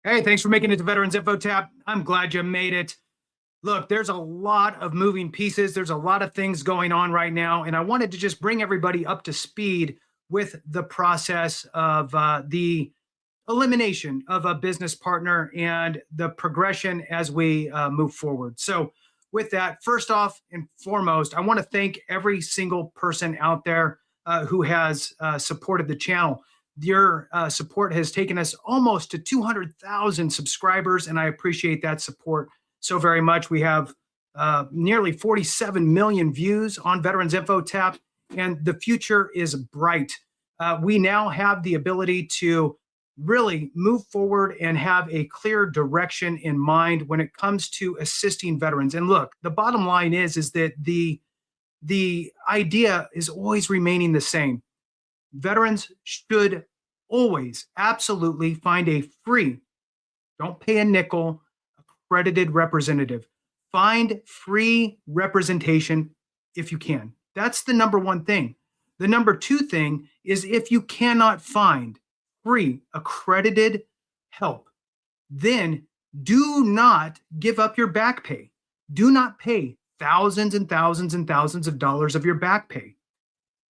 Hey, thanks for making it to Veterans Info Tab. I'm glad you made it. Look, there's a lot of moving pieces. There's a lot of things going on right now. And I wanted to just bring everybody up to speed with the process of the elimination of a business partner and the progression as we move forward. So, with that, first off and foremost, I want to thank every single person out there who has supported the channel. Your support has taken us almost to 200,000 subscribers, and I appreciate that support so very much. We have nearly 47 million views on Veterans Info Tab, and the future is bright. We now have the ability to really move forward and have a clear direction in mind when it comes to assisting veterans. And look, the bottom line is that the idea is always remaining the same. Veterans should always absolutely find a free, don't pay a nickel, accredited representative. Find free representation if you can. That's the number one thing. The number two thing is if you cannot find free accredited help, then do not give up your back pay. Do not pay thousands and thousands and thousands of dollars of your back pay.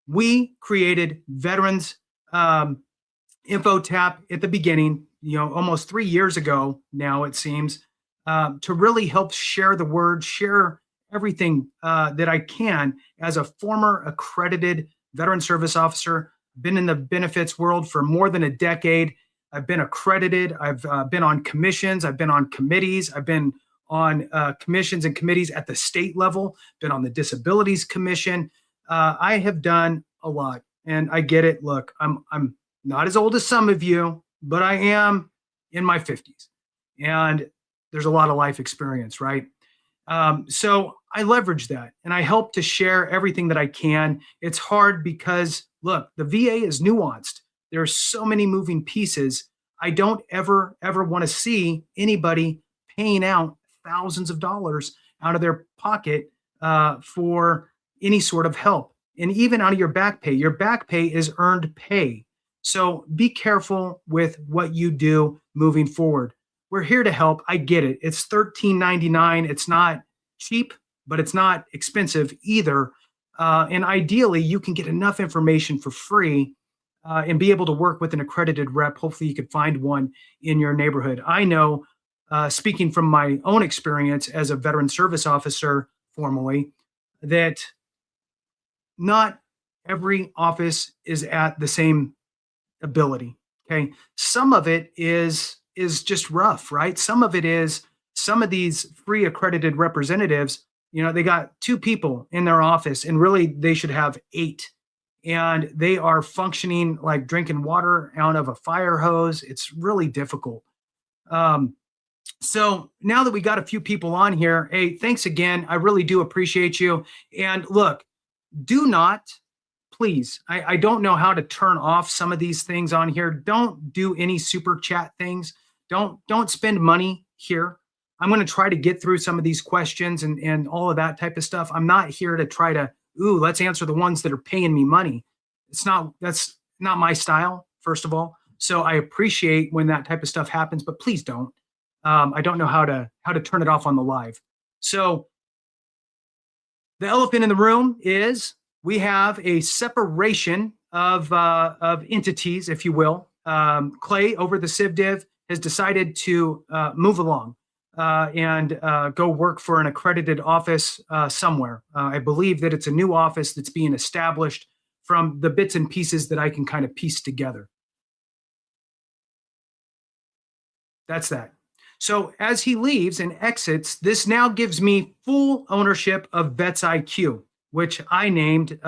We created Veterans Info Tab at the beginning, almost 3 years ago now, it seems, to really help share the word, share everything that I can as a former accredited veteran service officer. Been in the benefits world for more than a decade. I've been accredited. I've been on commissions. I've been on committees. I've been on commissions and committees at the state level, been on the Disabilities Commission. I have done a lot, and I get it. Look, I'm not as old as some of you, but I am in my 50s, and there's a lot of life experience, right? So I leverage that, and I help to share everything that I can. It's hard because, look, the VA is nuanced. There are so many moving pieces. I don't ever want to see anybody paying out thousands of dollars out of their pocket for any sort of help. And even out of your back pay. Your back pay is earned pay. So be careful with what you do moving forward. We're here to help. I get it. It's $13.99. It's not cheap, but it's not expensive either. And ideally, you can get enough information for free and be able to work with an accredited rep. Hopefully, you could find one in your neighborhood. I know, speaking from my own experience as a veteran service officer formerly, that not every office is at the same ability. Okay. Some of it is just rough, right? Some of it is some of these free accredited representatives, they got 2 people in their office and really they should have 8. And they are functioning like drinking water out of a fire hose. It's really difficult. So now that we got a few people on here, hey, thanks again. I really do appreciate you. And look, do not, please, I don't know how to turn off some of these things on here. Don't do any super chat things. Don't spend money here. I'm going to try to get through some of these questions and all of that type of stuff. I'm not here to try to, let's answer the ones that are paying me money. That's not my style, first of all. So I appreciate when that type of stuff happens, but please don't. I don't know how to turn it off on the live. So the elephant in the room is we have a separation of entities, if you will. Clay over the CivDiv has decided to move along and go work for an accredited office somewhere. I believe that it's a new office that's being established from the bits and pieces that I can kind of piece together. That's that. So as he leaves and exits, this now gives me full ownership of VetsIQ, which I named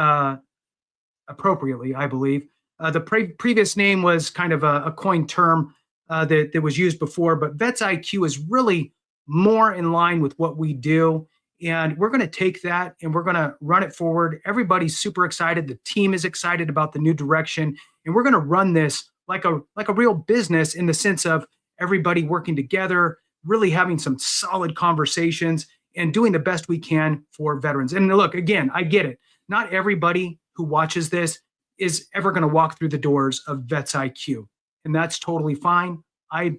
appropriately, I believe. The previous name was kind of a coined term that was used before, but VetsIQ is really more in line with what we do. And we're going to take that and we're going to run it forward. Everybody's super excited. The team is excited about the new direction. And we're going to run this like a real business in the sense of everybody working together, really having some solid conversations and doing the best we can for veterans. And look, again, I get it. Not everybody who watches this is ever going to walk through the doors of VetsIQ. And that's totally fine. I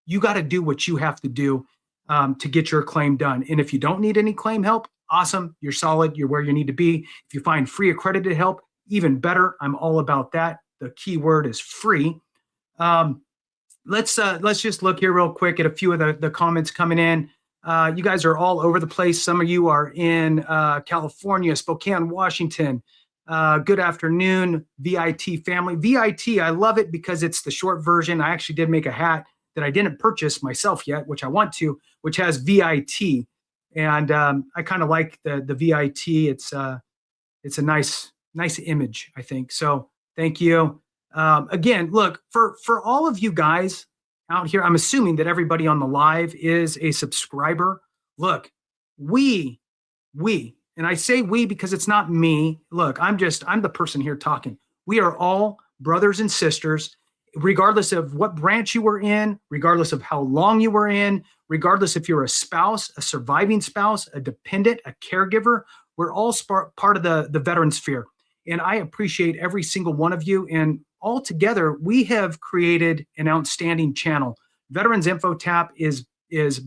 You got to do what you have to do to get your claim done. And if you don't need any claim help, awesome. You're solid. You're where you need to be. If you find free accredited help, even better. I'm all about that. The key word is free. Let's just look here real quick at a few of the comments coming in. You guys are all over the place. Some of you are in California, Spokane, Washington. Good afternoon, VIT family. VIT, I love it because it's the short version. I actually did make a hat that I didn't purchase myself yet, which I want to, which has VIT. And I kind of like the VIT. It's a nice image, I think. So thank you. Again, look, for all of you guys out here, I'm assuming that everybody on the live is a subscriber. Look, we, and I say we because it's not me. Look, I'm the person here talking. We are all brothers and sisters, regardless of what branch you were in, regardless of how long you were in, regardless if you're a spouse, a surviving spouse, a dependent, a caregiver. We're all part of the veteran sphere. And I appreciate every single one of you. And all together, we have created an outstanding channel. Veterans Info Tap is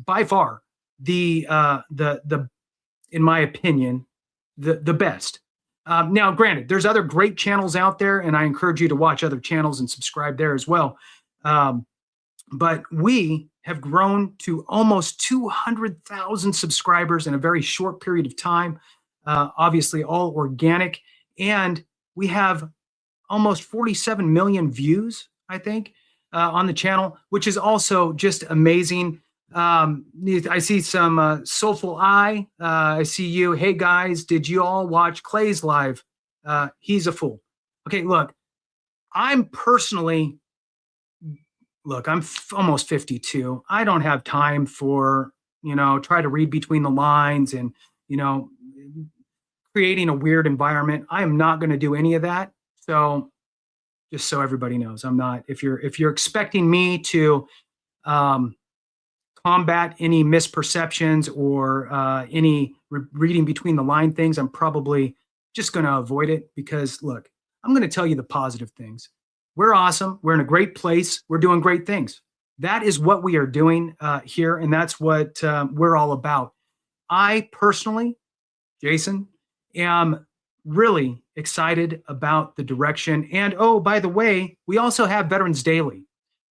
by far the in my opinion, the best. Now, granted, there's other great channels out there, and I encourage you to watch other channels and subscribe there as well. But we have grown to almost 200,000 subscribers in a very short period of time, obviously all organic. And we have almost 47 million views, I think, on the channel, which is also just amazing. I see some Soulful Eye. I see you. Hey, guys, did you all watch Clay's live? He's a fool. Okay, look, I'm almost 52. I don't have time for, try to read between the lines and, creating a weird environment. I am not going to do any of that. So just so everybody knows, I'm not. If you're expecting me to combat any misperceptions or any reading between the line things, I'm probably just going to avoid it because, look, I'm going to tell you the positive things. We're awesome. We're in a great place. We're doing great things. That is what we are doing here, and that's what we're all about. I personally, Jason, am really excited about the direction. And oh, by the way, we also have Veterans Daily.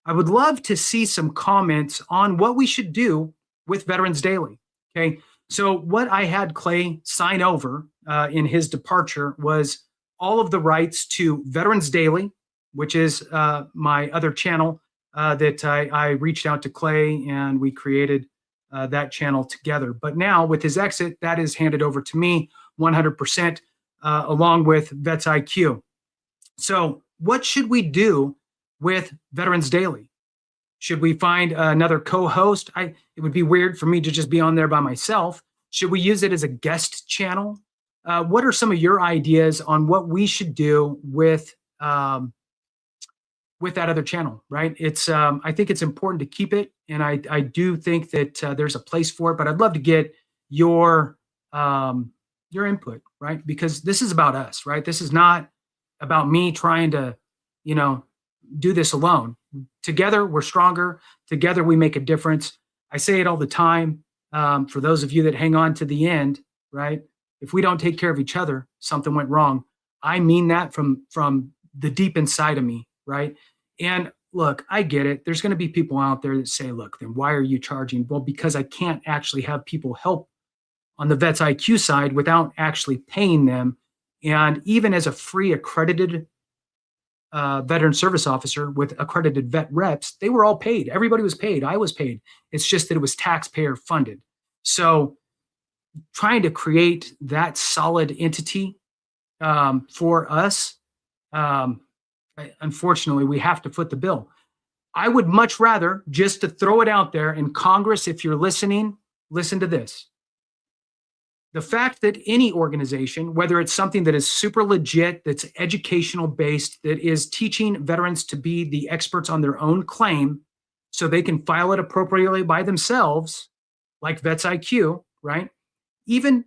I would love to see some comments on what we should do with Veterans Daily. Okay, so what I had Clay sign over in his departure was all of the rights to Veterans Daily, which is my other channel that I reached out to Clay and we created that channel together. But now with his exit, that is handed over to me 100% along with VetsIQ. So what should we do with Veterans Daily? Should we find another co-host? It would be weird for me to just be on there by myself. Should we use it as a guest channel? What are some of your ideas on what we should do with that other channel, right? It's I think it's important to keep it, and I do think that there's a place for it, but I'd love to get your input, right? Because this is about us, right? This is not about me trying to, do this alone. Together, we're stronger. Together, we make a difference. I say it all the time. For those of you that hang on to the end, right? If we don't take care of each other, something went wrong. I mean that from the deep inside of me, right? And look, I get it. There's going to be people out there that say, look, then why are you charging? Well, because I can't actually have people help on the VetsIQ side without actually paying them. And even as a free accredited veteran service officer with accredited vet reps, they were all paid. Everybody was paid. I was paid. It's just that it was taxpayer funded. So trying to create that solid entity for us, unfortunately, we have to foot the bill. I would much rather, just to throw it out there in Congress, if you're listening, listen to this. The fact that any organization, whether it's something that is super legit, that's educational based, that is teaching veterans to be the experts on their own claim so they can file it appropriately by themselves, like VetsIQ, right? Even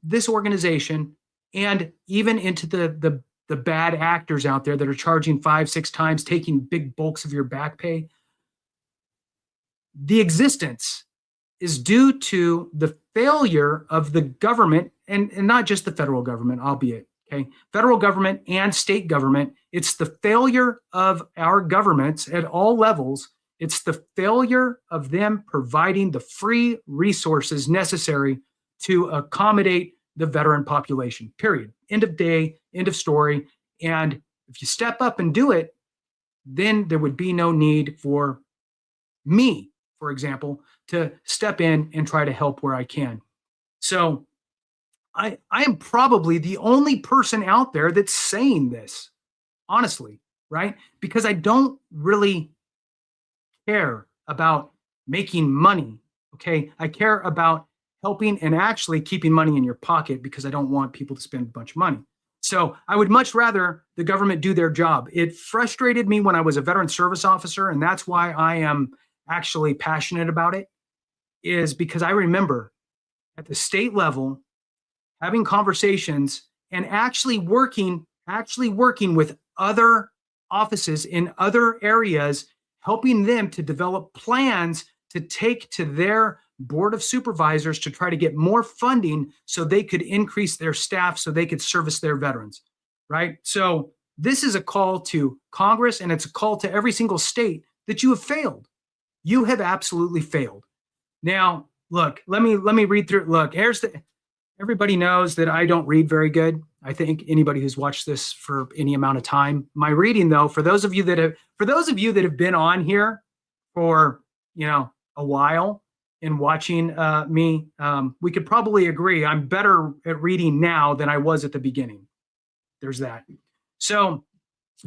this organization and even into the bad actors out there that are charging 5-6 times, taking big bulks of your back pay. the existence is due to the failure of the government, and not just the federal government, albeit, okay, federal government and state government. It's the failure of our governments at all levels. It's the failure of them providing the free resources necessary to accommodate the veteran population, period. End of day, end of story. And if you step up and do it, then there would be no need for me, for example, to step in and try to help where I can. So I am probably the only person out there that's saying this, honestly, right? Because I don't really care about making money, okay? I care about helping and actually keeping money in your pocket, because I don't want people to spend a bunch of money. So I would much rather the government do their job. It frustrated me when I was a veteran service officer, and that's why I am actually passionate about it, is because I remember at the state level having conversations and actually working with other offices in other areas, helping them to develop plans to take to their board of supervisors to try to get more funding so they could increase their staff so they could service their veterans, right? So this is a call to Congress, and it's a call to every single state that you have failed. You have absolutely failed. Now, look, let me read through. Look, everybody knows that I don't read very good. I think anybody who's watched this for any amount of time. My reading, though, for those of you that have been on here for, a while and watching me, we could probably agree I'm better at reading now than I was at the beginning. There's that. So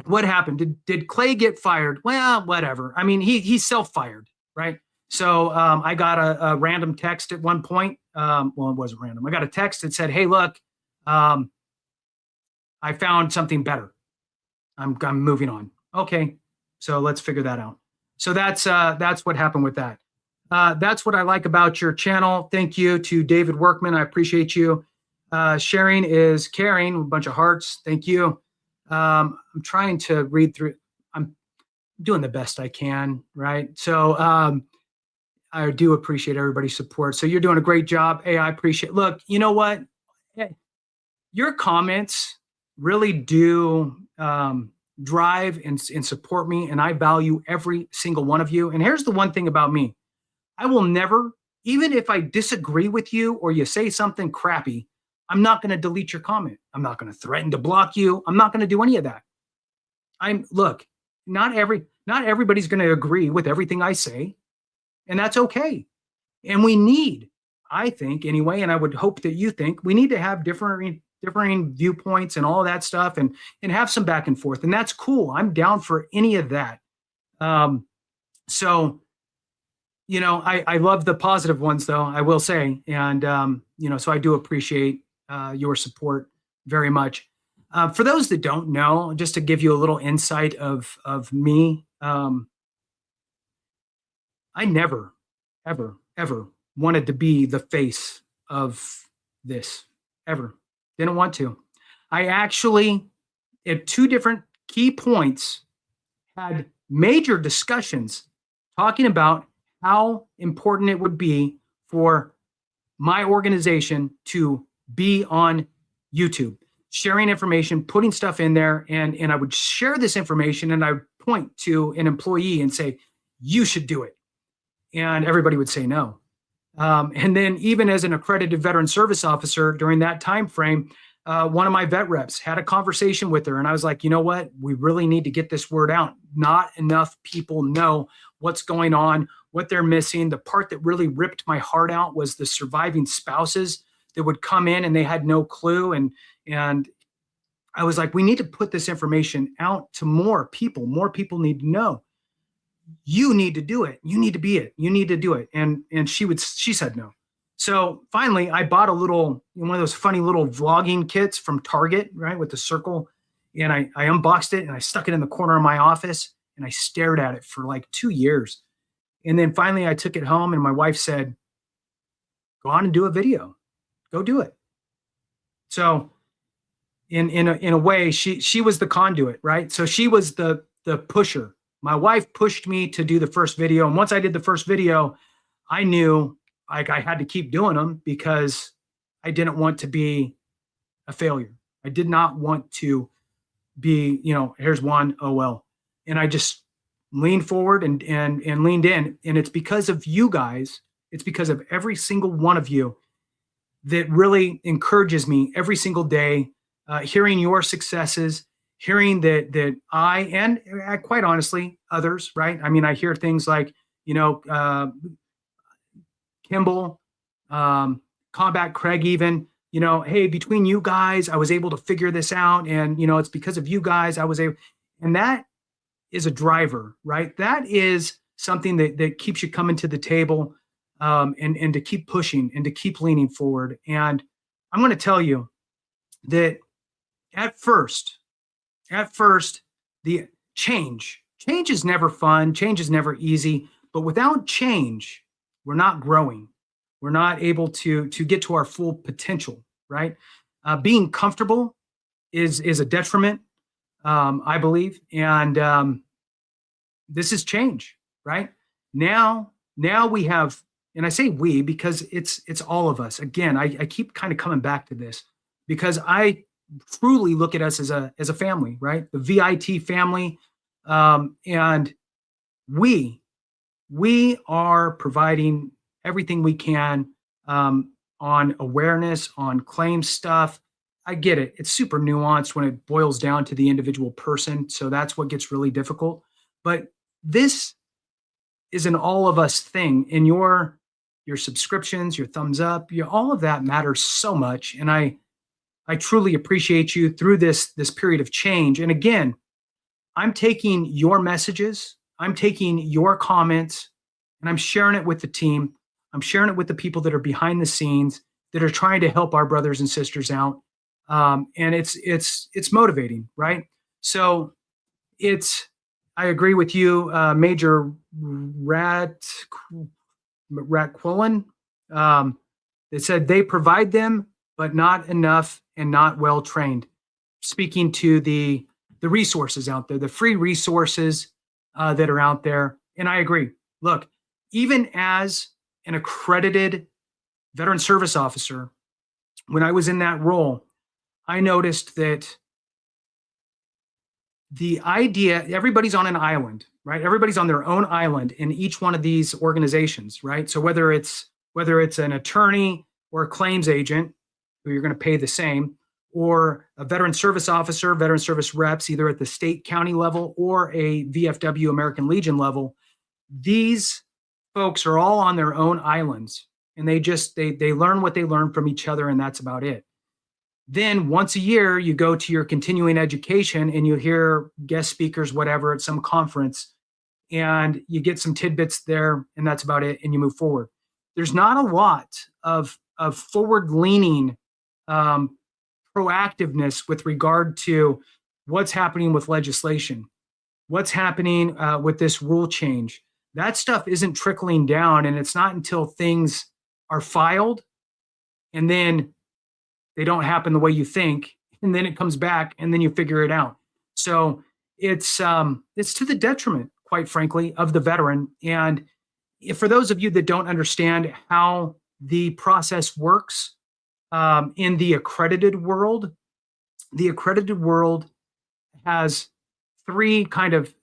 what happened? Did Clay get fired? Well, whatever. I mean, he's self-fired, right? So I got a random text at one point. Well, it wasn't random. I got a text that said, "Hey, look, I found something better. I'm moving on." Okay, so let's figure that out. So that's what happened with that. That's what I like about your channel. Thank you to David Workman. I appreciate you. Sharing is caring. A bunch of hearts. Thank you. I'm trying to read through. I'm doing the best I can, right? So I do appreciate everybody's support. So you're doing a great job. Hey, I appreciate. Look, you know what? Hey, your comments really do drive and support me, and I value every single one of you. And here's the one thing about me. I will never, even if I disagree with you or you say something crappy, I'm not going to delete your comment. I'm not going to threaten to block you. I'm not going to do any of that. Look, not everybody's going to agree with everything I say, and that's okay. And we need, I think anyway, and I would hope that you think, we need to have differing viewpoints and all of that stuff, and have some back and forth. And that's cool. I'm down for any of that. So, I love the positive ones, though, I will say. And, so I do appreciate your support very much. For those that don't know, just to give you a little insight of me, I never, ever, ever wanted to be the face of this, ever. Didn't want to. I actually, at two different key points, had major discussions talking about how important it would be for my organization to be on YouTube, sharing information, putting stuff in there. And I would share this information, and I would point to an employee and say, "You should do it." And everybody would say no. And then even as an accredited veteran service officer during that time frame, one of my vet reps had a conversation with her, and I was like, you know what? We really need to get this word out. Not enough people know what's going on, what they're missing. The part that really ripped my heart out was the surviving spouses that would come in and they had no clue. And I was like, we need to put this information out to more people. More people need to know. You need to do it. You need to be it. You need to do it. And she said no. So finally, I bought one of those funny little vlogging kits from Target, right, with the circle. And I unboxed it and I stuck it in the corner of my office, and I stared at it for like 2 years. And then finally I took it home, and my wife said, "Go on and do a video. Go do it." So in a way, she was the conduit, right? So she was the pusher. My wife pushed me to do the first video. And once I did the first video, I knew like I had to keep doing them because I didn't want to be a failure. I did not want to be, here's one, oh well. And I just leaned forward and leaned in. And it's because of you guys, it's because of every single one of you that really encourages me every single day, hearing your successes, hearing that I, and quite honestly, others, right? I mean, I hear things like, Kimball, Combat Craig even, hey, between you guys, I was able to figure this out. And, it's because of you guys, I was able, and that is a driver, right? That is something that keeps you coming to the table, and to keep pushing and to keep leaning forward. And I'm going to tell you that at first, the change is never fun. Change is never easy, but without change, we're not growing. We're not able to get to our full potential, right? Being comfortable is a detriment, I believe. And this is change, right? Now we have, and I say we because it's all of us. Again, I keep kind of coming back to this because I truly look at us as a family, right? The VIT family, and we are providing everything we can on awareness, on claim stuff. I get it. It's super nuanced when it boils down to the individual person. So that's what gets really difficult. But this is an all of us thing. And your subscriptions, your thumbs up, all of that matters so much. And I truly appreciate you through this period of change. And again, I'm taking your messages, I'm taking your comments, and I'm sharing it with the team. I'm sharing it with the people that are behind the scenes that are trying to help our brothers and sisters out. And it's motivating, right? So I agree with you, Major Ratquillen. They said they provide them, but not enough and not well trained. Speaking to the resources out there, the free resources that are out there. And I agree. Look, even as an accredited veteran service officer, when I was in that role, I noticed that the idea, everybody's on an island, right? Everybody's on their own island in each one of these organizations, right? So whether it's an attorney or a claims agent, who you're going to pay the same, or a veteran service officer, veteran service reps, either at the state, county level or a VFW American Legion level, these folks are all on their own islands, and they learn what they learn from each other, and that's about it. Then once a year, you go to your continuing education and you hear guest speakers, whatever, at some conference, and you get some tidbits there, and that's about it, and you move forward. There's not a lot of forward-leaning proactiveness with regard to what's happening with legislation, what's happening with this rule change. That stuff isn't trickling down, and it's not until things are filed and then they don't happen the way you think, and then it comes back and then you figure it out. So it's to the detriment, quite frankly, of the veteran. And for those of you that don't understand how the process works in the accredited world has three kind of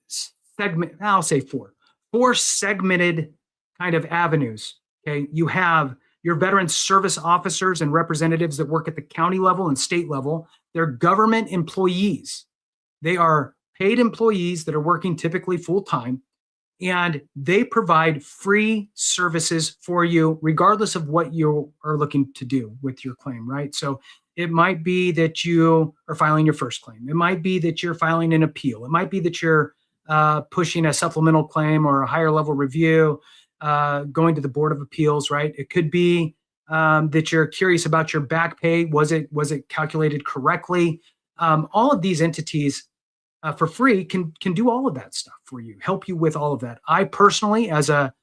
I'll say four segmented kind of avenues. Okay, you have your veteran service officers and representatives that work at the county level and state level. They're government employees. They are paid employees that are working typically full time, and they provide free services for you regardless of what you are looking to do with your claim, right? So it might be that you are filing your first claim. It might be that you're filing an appeal. It might be that you're pushing a supplemental claim or a higher level review, going to the Board of Appeals, right? It could be that you're curious about your back pay. Was it calculated correctly? All of these entities for free can do all of that stuff for you, help you with all of that. I personally, as a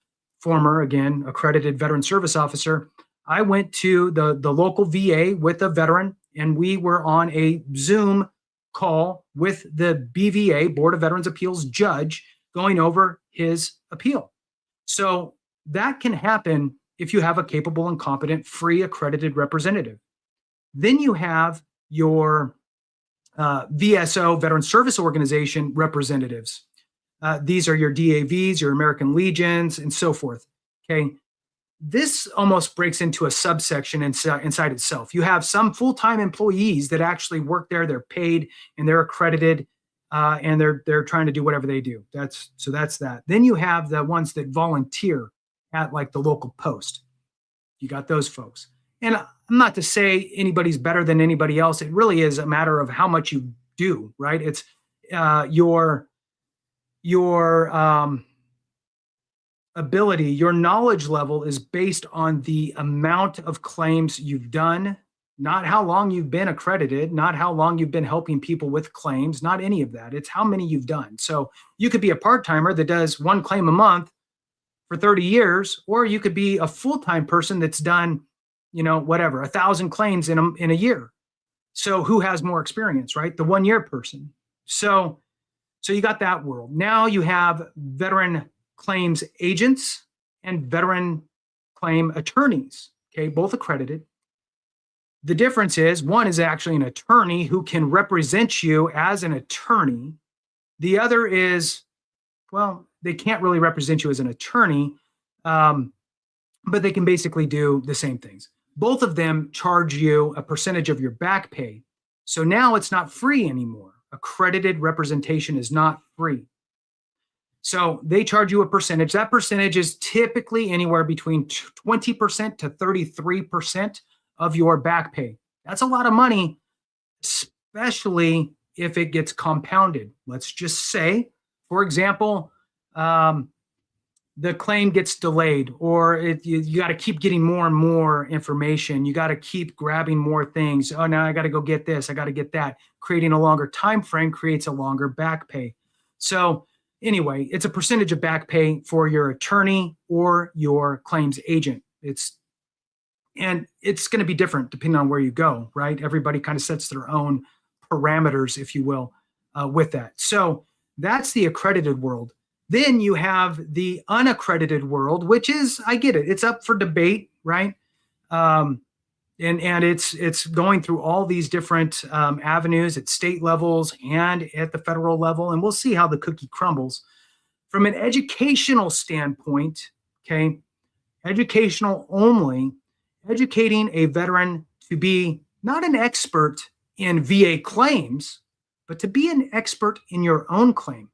former, again, accredited veteran service officer, I went to the local VA with a veteran, and we were on a Zoom call with the BVA, Board of Veterans Appeals judge, going over his appeal. So that can happen if you have a capable and competent, free accredited representative. Then you have your VSO, Veteran Service Organization representatives. These are your DAVs, your American Legions, and so forth. Okay. This almost breaks into a subsection inside itself. You have some full-time employees that actually work there. They're paid and they're accredited, and they're trying to do whatever they do. That's that. Then you have the ones that volunteer at like the local post. You got those folks. And I'm not to say anybody's better than anybody else. It really is a matter of how much you do, right? It's your ability, your knowledge level is based on the amount of claims you've done, not how long you've been accredited, not how long you've been helping people with claims, not any of that. It's how many you've done. So you could be a part-timer that does one claim a month for 30 years, or you could be a full-time person that's done, 1,000 claims in a year. So who has more experience, right? The 1 year person. So you got that world. Now you have veteran claims agents and veteran claim attorneys, okay, both accredited. The difference is one is actually an attorney who can represent you as an attorney. The other is, well, they can't really represent you as an attorney, but they can basically do the same things. Both of them charge you a percentage of your back pay. So now it's not free anymore. Accredited representation is not free. So they charge you a percentage. That percentage is typically anywhere between 20% to 33% of your back pay. That's a lot of money, especially if it gets compounded. Let's just say, for example, the claim gets delayed, or you got to keep getting more and more information. You got to keep grabbing more things. Oh, now I got to go get this. I got to get that. Creating a longer time frame creates a longer back pay. So anyway, it's a percentage of back pay for your attorney or your claims agent. It's going to be different depending on where you go, right? Everybody kind of sets their own parameters, if you will, with that. So that's the accredited world. Then you have the unaccredited world, which is, I get it, it's up for debate, right? And it's going through all these different avenues at state levels and at the federal level, and we'll see how the cookie crumbles. From an educational standpoint, okay, educational only, educating a veteran to be not an expert in VA claims, but to be an expert in your own claim.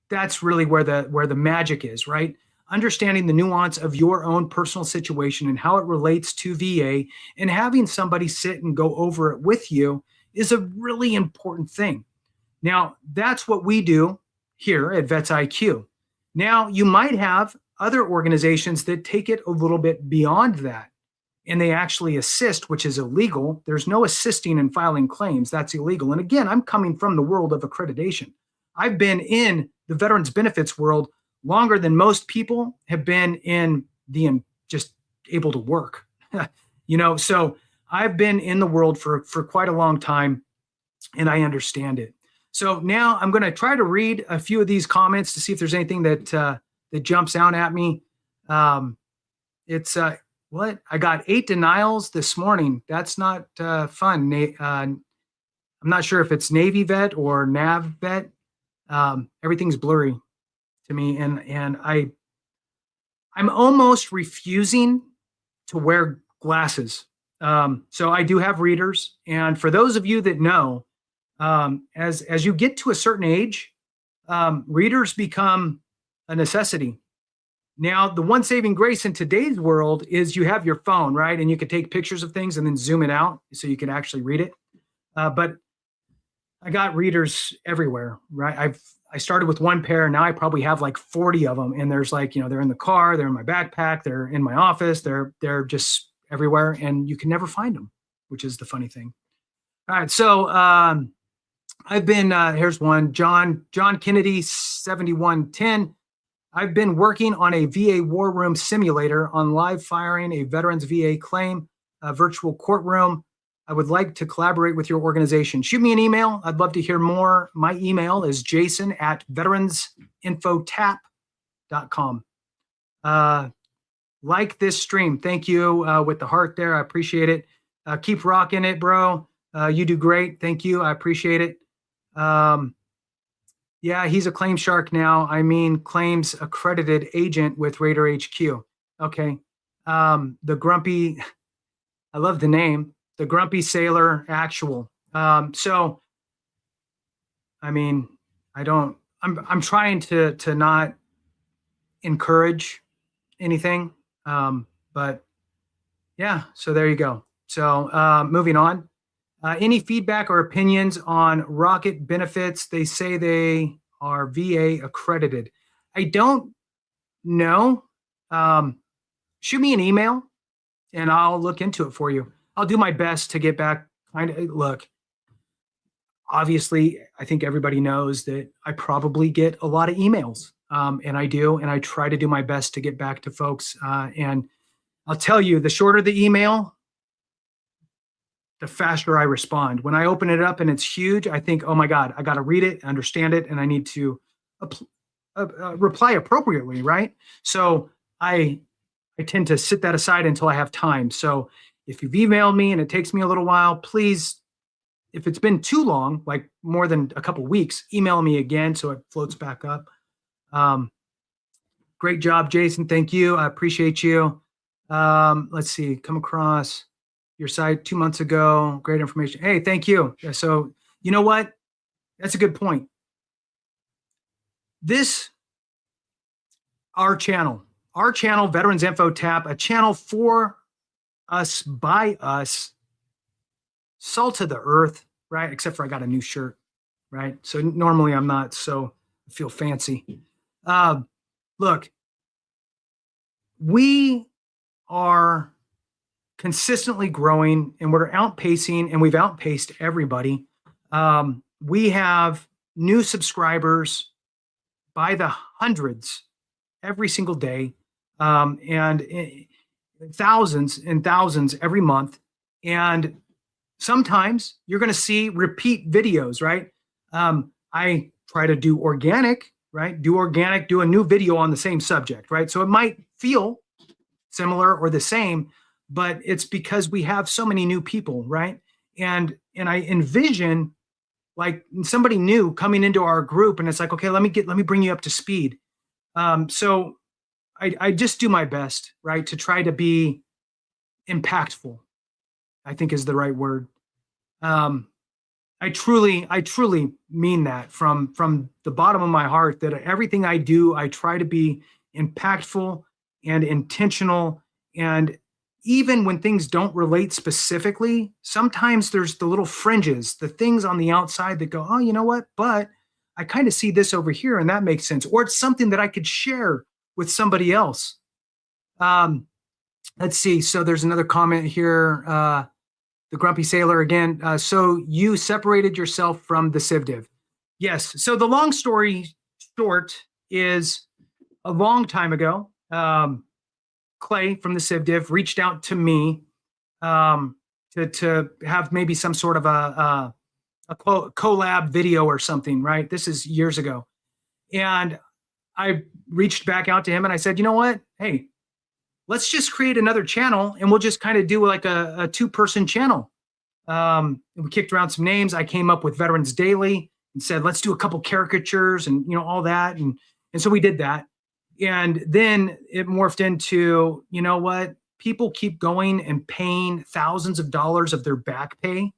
That's really where the magic is, right? Understanding the nuance of your own personal situation and how it relates to VA, and having somebody sit and go over it with you is a really important thing. Now, that's what we do here at VetsIQ. Now, you might have other organizations that take it a little bit beyond that, and they actually assist, which is illegal. There's no assisting in filing claims. That's illegal. And again, I'm coming from the world of accreditation. I've been in the veterans benefits world longer than most people have been in the just able to work. So I've been in the world for quite a long time, and I understand it. So now I'm going to try to read a few of these comments to see if there's anything that jumps out at me. It's what I got 8 denials this morning. That's not fun. I'm not sure if it's Navy vet or Nav vet. Everything's blurry to me, and I'm almost refusing to wear glasses. So I do have readers, and for those of you that know, as you get to a certain age, readers become a necessity. Now, the one saving grace in today's world is you have your phone, right? And you can take pictures of things and then zoom it out so you can actually read it. But I got readers everywhere, right? I started with one pair, and now I probably have like 40 of them. And there's like, they're in the car, they're in my backpack, they're in my office, they're just everywhere, and you can never find them, which is the funny thing. All right, so I've been here's one, John Kennedy 7110. I've been working on a VA war room simulator on live firing a veterans VA claim, a virtual courtroom. I would like to collaborate with your organization. Shoot me an email. I'd love to hear more. My email is jason@veteransinfotap.com. Like this stream. Thank you with the heart there. I appreciate it. Keep rocking it, bro. You do great. Thank you. I appreciate it. Yeah, he's a claim shark now. I mean, claims accredited agent with Radar HQ. Okay. The grumpy, I love the name, the Grumpy Sailor Actual. So, I mean, I'm trying to not encourage anything. But yeah, so there you go. So moving on. Any feedback or opinions on Rocket benefits? They say they are VA accredited. I don't know. Shoot me an email and I'll look into it for you. I'll do my best to get back. Look, obviously, I think everybody knows that I probably get a lot of emails, and I do, and I try to do my best to get back to folks. And I'll tell you, the shorter the email, the faster I respond. When I open it up and it's huge, I think, oh my God, I got to read it, understand it, and I need to reply appropriately, right? So I tend to sit that aside until I have time. So if you've emailed me and it takes me a little while, please, if it's been too long, like more than a couple weeks, email me again so it floats back up. Great job, Jason. Thank you. I appreciate you. Let's see, come across your site 2 months ago. Great information. Hey, thank you. So you know what? That's a good point. Our channel, Veterans Info Tap, a channel for us, by us, salt of the earth, right? Except for I got a new shirt, right? So normally I'm not, so I feel fancy. Look, we are consistently growing and we're outpacing, and we've outpaced everybody. We have new subscribers by the hundreds every single day, and thousands and thousands every month. And sometimes you're going to see repeat videos, right? I try to do organic, right? Do a new video on the same subject, right? So it might feel similar or the same, but it's because we have so many new people, right? And I envision like somebody new coming into our group, and it's like, okay, let me bring you up to speed. So I just do my best, right, to try to be impactful, I think is the right word. I truly mean that from the bottom of my heart, that everything I do, I try to be impactful and intentional. And even when things don't relate specifically, sometimes there's the little fringes, the things on the outside that go, oh, you know what? But I kind of see this over here and that makes sense. Or it's something that I could share with somebody else. Let's see. So there's another comment here. The Grumpy Sailor again. So you separated yourself from the CivDiv. Yes. So the long story short is a long time ago, Clay from the CivDiv reached out to me to have maybe some sort of a collab video or something, right? This is years ago. And I reached back out to him and I said, you know what? Hey, let's just create another channel and we'll just kind of do like a two-person channel. We kicked around some names. I came up with Veterans Daily and said, let's do a couple caricatures and, you know, all that. And so we did that. And then it morphed into, you know what? People keep going and paying thousands of dollars of their back pay.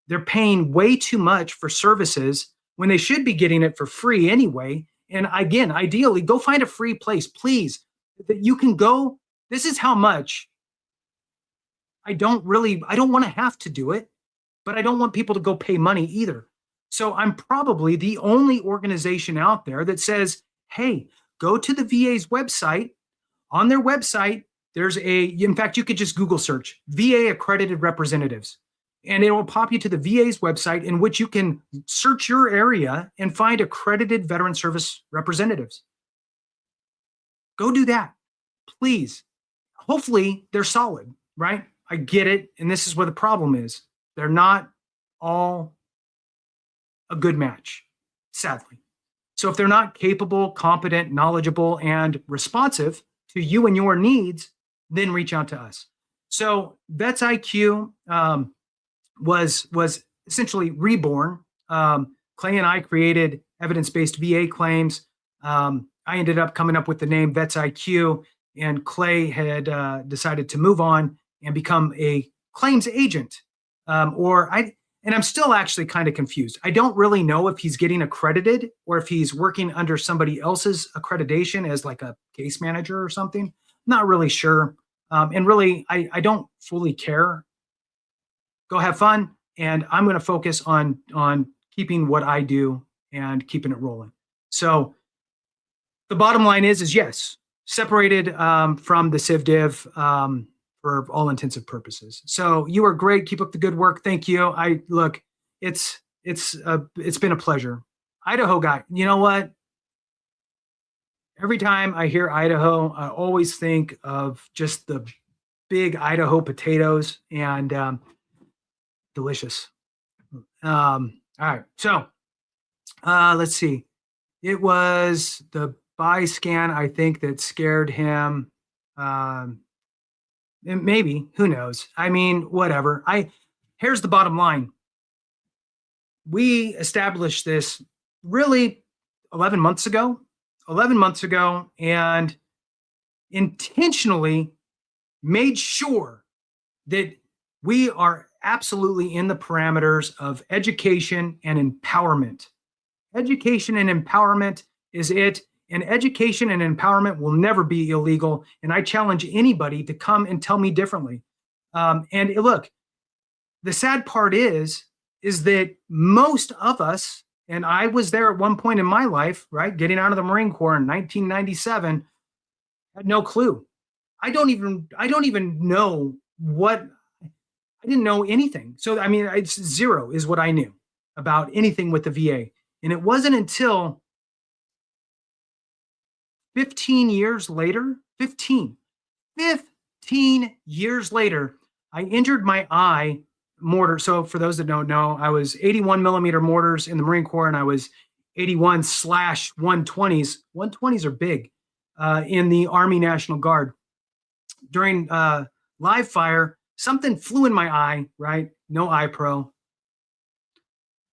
They're paying way too much for services when they should be getting it for free anyway. And again, ideally, go find a free place, please, that you can go. This is how much. I don't want to have to do it, but I don't want people to go pay money either. So I'm probably the only organization out there that says, hey, go to the VA's website. On their website, in fact, you could just Google search VA accredited representatives, and it will pop you to the VA's website in which you can search your area and find accredited veteran service representatives. Go do that, please. Hopefully they're solid, right? I get it. And this is where the problem is. they're not all a good match, sadly. So if they're not capable, competent, knowledgeable, and responsive to you and your needs, then reach out to us. So VetsIQ was essentially reborn. Clay and I created evidence-based VA claims. I ended up coming up with the name VetsIQ, and Clay had decided to move on and become a claims agent. And I'm still actually kind of confused. I don't really know if he's getting accredited or if he's working under somebody else's accreditation as like a case manager or something. Not really sure. And really, I don't fully care. Go have fun. And I'm going to focus on keeping what I do and keeping it rolling. So the bottom line is yes, separated from the CivDiv for all intensive purposes. So you are great. Keep up the good work. Thank you. It's been a pleasure. Idaho guy, you know what? Every time I hear Idaho, I always think of just the big Idaho potatoes and delicious. All right. So let's see. It was the buy scan, I think, that scared him. Maybe, who knows? I mean, whatever. Here's the bottom line. We established this really 11 months ago, and intentionally made sure that we are absolutely in the parameters of education and empowerment. Education and empowerment is it. And education and empowerment will never be illegal. And I challenge anybody to come and tell me differently. And look, the sad part is that most of us, and I was there at one point in my life, right, getting out of the Marine Corps in 1997, had no clue. I don't even know what, I didn't know anything. So, I mean, it's zero is what I knew about anything with the VA. And it wasn't until 15 years later, I injured my eye mortar. So for those that don't know, I was 81 millimeter mortars in the Marine Corps, and I was 81/120s. 120s are big in the Army National Guard. During live fire, something flew in my eye, right? No eye pro.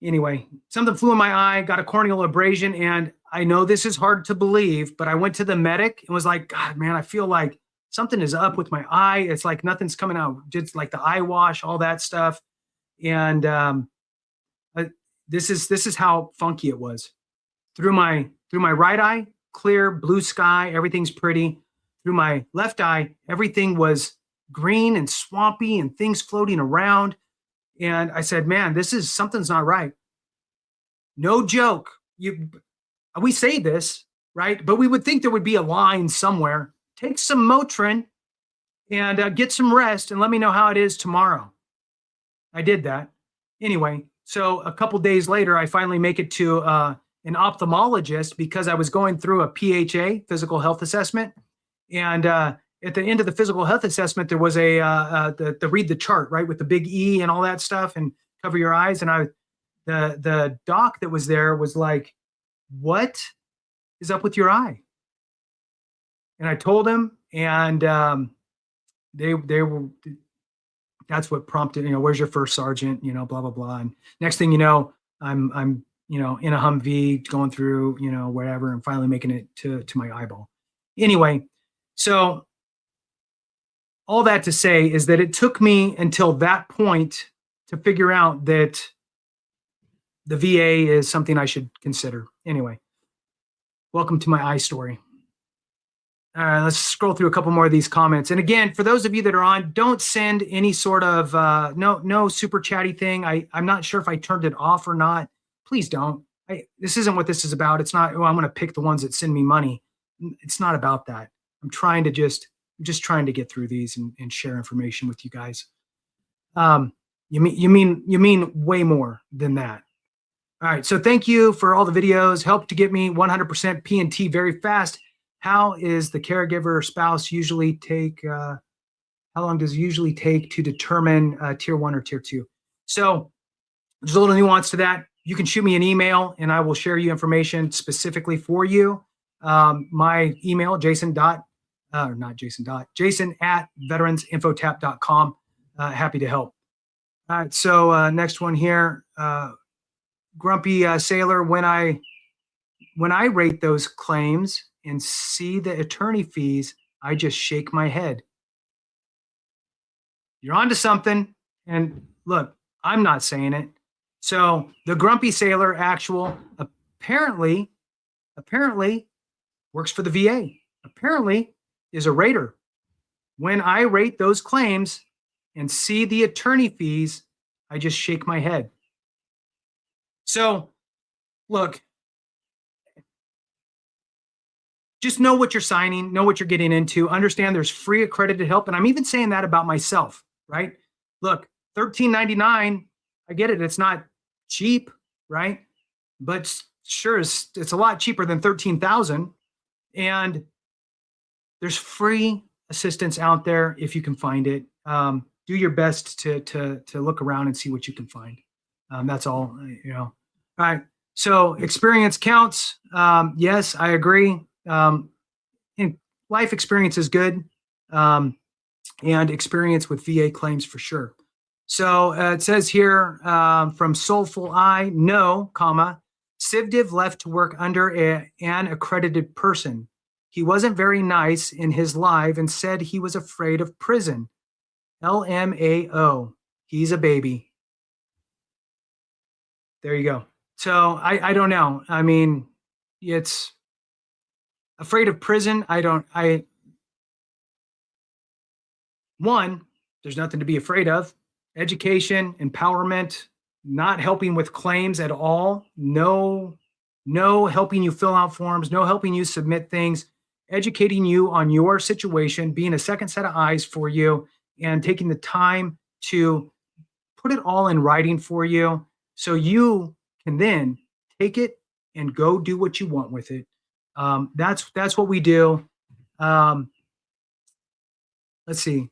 Anyway, something flew in my eye, got a corneal abrasion, and I know this is hard to believe, but I went to the medic and was like, God, man, I feel like something is up with my eye. It's like nothing's coming out. Just like the eye wash, all that stuff. And this is how funky it was. Through my right eye, clear, blue sky, everything's pretty. Through my left eye, everything was green and swampy and things floating around. And I said, man, something's not right. No joke. We say this, right? But we would think there would be a line somewhere. Take some Motrin and get some rest and let me know how it is tomorrow. I did that. Anyway, so a couple days later, I finally make it to an ophthalmologist because I was going through a PHA, physical health assessment. And at the end of the physical health assessment, there was the read the chart, right, with the big E and all that stuff and cover your eyes. And the doc that was there was like, what is up with your eye? And I told him, and they were, that's what prompted, where's your first sergeant, blah, blah, blah. And next thing you know, I'm in a Humvee going through, wherever, and finally making it to my eyeball. Anyway, so all that to say is that it took me until that point to figure out that the VA is something I should consider. Anyway, welcome to my eye story. All right, let's scroll through a couple more of these comments. And again, for those of you that are on, don't send any sort of no super chatty thing. I'm not sure if I turned it off or not. Please don't. This isn't what this is about. It's not, I'm going to pick the ones that send me money. It's not about that. I'm trying to just trying to get through these and share information with you guys. You mean way more than that. All right, so thank you for all the videos. Help to get me 100% P&T very fast. How is the caregiver spouse usually take, how long does it usually take to determine tier 1 or tier 2? So there's a little nuance to that. You can shoot me an email and I will share you information specifically for you. My email, jason at veteransinfotap.com. Happy to help. All right, so next one here. Grumpy Sailor, when I rate those claims and see the attorney fees, I just shake my head. You're onto something. And look, I'm not saying it. So the Grumpy Sailor actual apparently works for the VA. Apparently is a rater. When I rate those claims and see the attorney fees, I just shake my head. So look, just know what you're signing, know what you're getting into, understand there's free accredited help. And I'm even saying that about myself, right? Look, $13.99, I get it. It's not cheap, right? But sure, it's a lot cheaper than $13,000. And there's free assistance out there if you can find it. Do your best to look around and see what you can find. That's all, All right. So experience counts. Yes, I agree. And life experience is good. And experience with VA claims for sure. So it says here from Soulful Eye, no, comma, Civdiv left to work under an accredited person. He wasn't very nice in his live and said he was afraid of prison. LMAO. He's a baby. There you go. So I don't know. I mean, it's afraid of prison. One, there's nothing to be afraid of. Education, empowerment, not helping with claims at all. No helping you fill out forms, no helping you submit things, educating you on your situation, being a second set of eyes for you, and taking the time to put it all in writing for you so you can then take it and go do what you want with it. That's what we do. Let's see.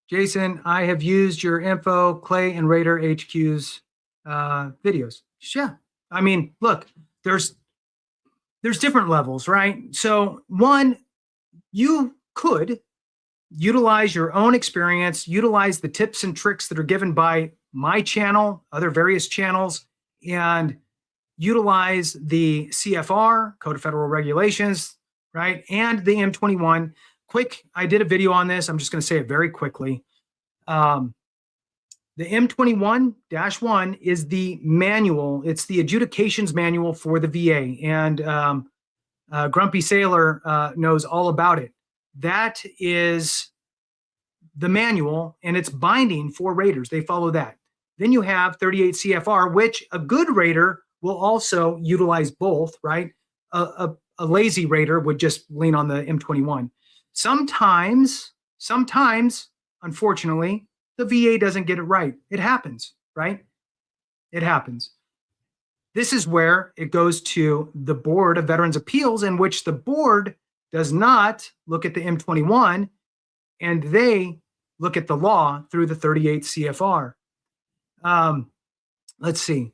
Jason, I have used your info, Clay and Raider HQ's videos. Yeah. I mean, look, there's different levels, right? So one, you could utilize your own experience, utilize the tips and tricks that are given by my channel, other various channels, and utilize the CFR, Code of Federal Regulations, right? And the M21. Quick, I did a video on this. I'm just going to say it very quickly. The M21-1 is the manual. It's the adjudications manual for the VA. And Grumpy Sailor knows all about it. That is the manual, and it's binding for raters. They follow that. Then you have 38 CFR, which a good rater will also utilize both, right? A lazy rater would just lean on the M21. Sometimes, unfortunately, the VA doesn't get it right. It happens, right? It happens. This is where it goes to the Board of Veterans Appeals, in which the board does not look at the M21, and they look at the law through the 38 CFR. Let's see.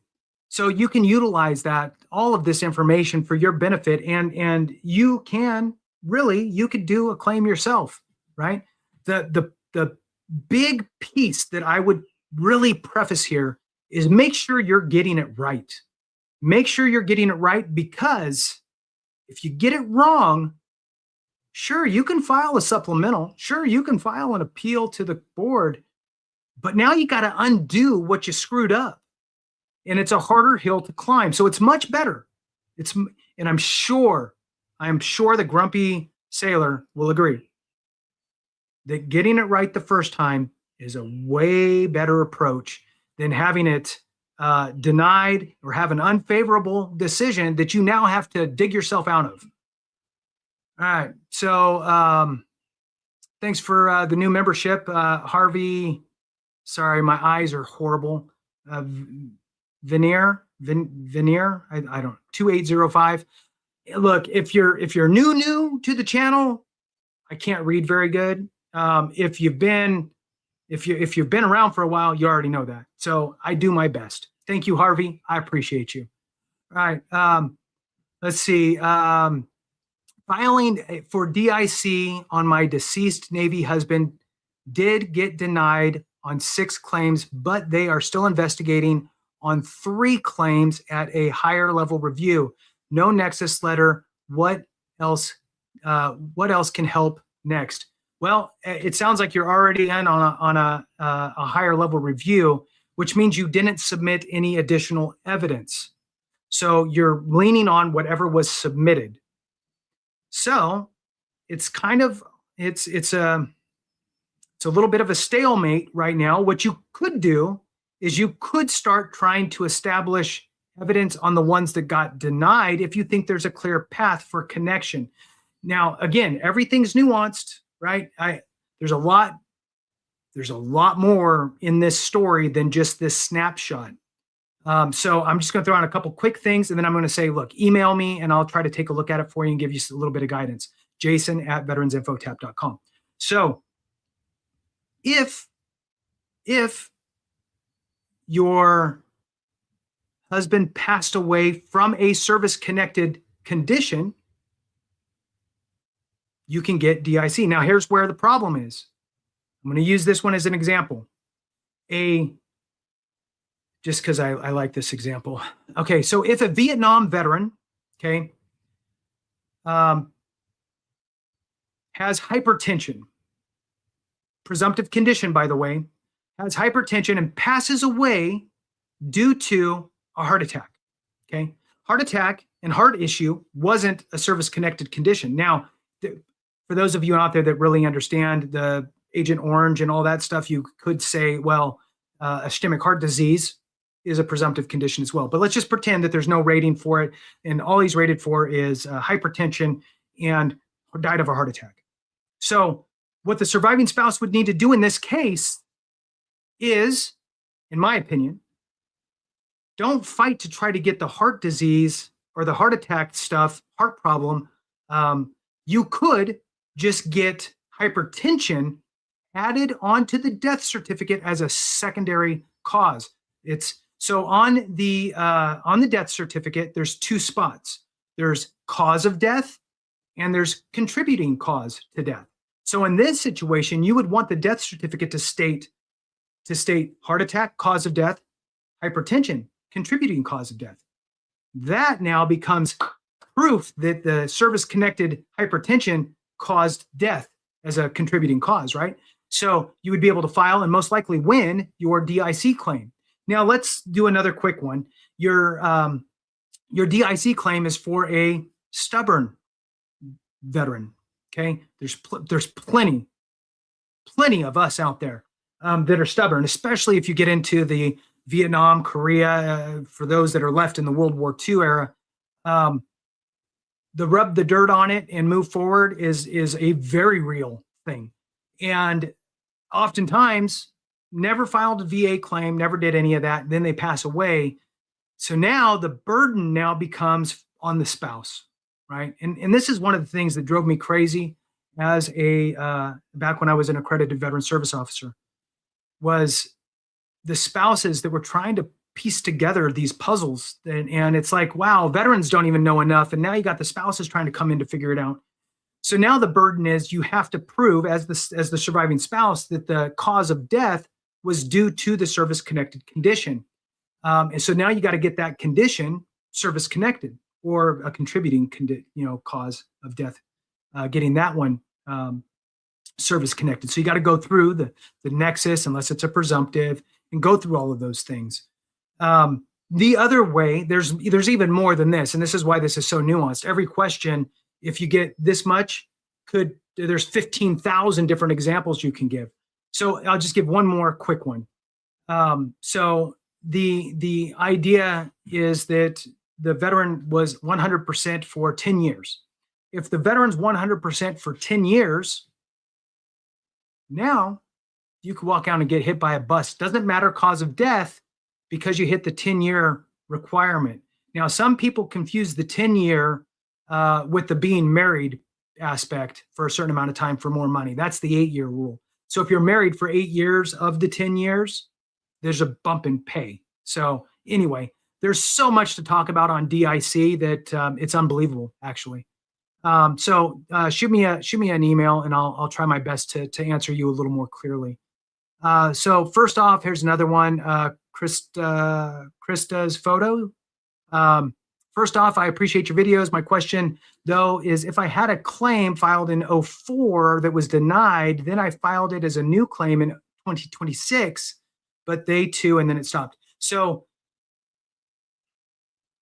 So you can utilize that, all of this information for your benefit, and you can really, you could do a claim yourself, right? The big piece that I would really preface here is make sure you're getting it right. Make sure you're getting it right, because if you get it wrong, sure, you can file a supplemental. Sure, you can file an appeal to the board, but now you got to undo what you screwed up. And it's a harder hill to climb. So it's much better. And I'm sure the Grumpy Sailor will agree that getting it right the first time is a way better approach than having it denied or have an unfavorable decision that you now have to dig yourself out of. All right. So thanks for the new membership. Harvey, sorry, my eyes are horrible. Veneer, I don't, 2805. Look, if you're new to the channel, I can't read very good. If you've been around for a while, you already know that. So I do my best. Thank you, Harvey. I appreciate you. All right. Let's see. Filing for DIC on my deceased Navy husband did get denied on 6 claims, but they are still investigating on 3 claims at a higher level review. No Nexus letter. What else? What else can help next? Well, it sounds like you're already in on a higher level review, which means you didn't submit any additional evidence. So you're leaning on whatever was submitted. So it's kind of it's a little bit of a stalemate right now. What you could do is you could start trying to establish evidence on the ones that got denied if you think there's a clear path for connection. Now, again, everything's nuanced, right? There's a lot more in this story than just this snapshot. So I'm just going to throw out a couple quick things, and then I'm going to say, look, email me, and I'll try to take a look at it for you and give you a little bit of guidance. Jason@veteransinfotap.com. So if your husband passed away from a service-connected condition, you can get DIC. Now, here's where the problem is. I'm going to use this one as an example. Just because I like this example. Okay, so if a Vietnam veteran, okay, has hypertension, presumptive condition, by the way, has hypertension and passes away due to a heart attack, okay? Heart attack and heart issue wasn't a service-connected condition. Now, for those of you out there that really understand the Agent Orange and all that stuff, you could say, well, ischemic heart disease is a presumptive condition as well. But let's just pretend that there's no rating for it, and all he's rated for is hypertension and died of a heart attack. So what the surviving spouse would need to do in this case is, in my opinion, don't fight to try to get the heart disease or the heart attack stuff, heart problem. You could just get hypertension added onto the death certificate as a secondary cause. So on the death certificate, there's 2 spots. There's cause of death and there's contributing cause to death. So in this situation, you would want the death certificate to state heart attack, cause of death, hypertension, contributing cause of death. That now becomes proof that the service-connected hypertension caused death as a contributing cause, right? So you would be able to file and most likely win your DIC claim. Now let's do another quick one. Your DIC claim is for a stubborn veteran. Okay, there's plenty of us out there that are stubborn, especially if you get into the Vietnam, Korea. For those that are left in the World War II era, the rub the dirt on it and move forward is a very real thing, and oftentimes never filed a VA claim, never did any of that. Then they pass away. So now the burden now becomes on the spouse, right? And this is one of the things that drove me crazy as back when I was an accredited veteran service officer, was the spouses that were trying to piece together these puzzles. And it's like, wow, veterans don't even know enough. And now you got the spouses trying to come in to figure it out. So now the burden is you have to prove as the surviving spouse that the cause of death was due to the service-connected condition. And so now you got to get that condition service-connected or a contributing cause of death, getting that one service-connected. So you got to go through the nexus, unless it's a presumptive, and go through all of those things. The other way, there's even more than this, and this is why this is so nuanced. Every question, if you get this much, there's 15,000 different examples you can give. So I'll just give one more quick one. So the idea is that the veteran was 100% for 10 years. If the veteran's 100% for 10 years, now you could walk out and get hit by a bus. Doesn't matter cause of death because you hit the 10-year requirement. Now, some people confuse the 10-year with the being married aspect for a certain amount of time for more money. That's the 8-year rule. So if you're married for 8 years of the 10 years, there's a bump in pay. So anyway, there's so much to talk about on DIC that it's unbelievable, actually. So shoot me an email, and I'll try my best to answer you a little more clearly. So first off, here's another one. Krista's photo. First off, I appreciate your videos. My question, though, is if I had a claim filed in 04 that was denied, then I filed it as a new claim in 2026, but they too, and then it stopped. So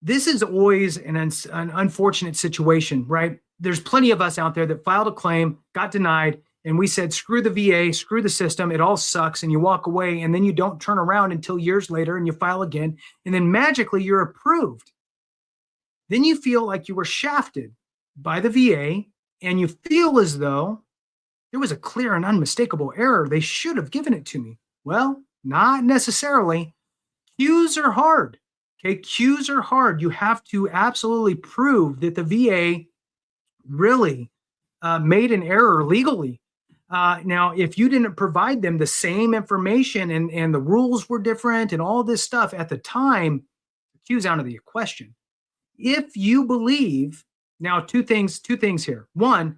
this is always an unfortunate situation, right? There's plenty of us out there that filed a claim, got denied, and we said, screw the VA, screw the system, it all sucks, and you walk away, and then you don't turn around until years later, and you file again, and then magically you're approved. Then you feel like you were shafted by the VA, and you feel as though there was a clear and unmistakable error. They should have given it to me. Well, not necessarily. Queues are hard. Okay, queues are hard. You have to absolutely prove that the VA really made an error legally. Now, if you didn't provide them the same information and the rules were different and all this stuff at the time, the queue's out of the question. If you believe, now two things here. One,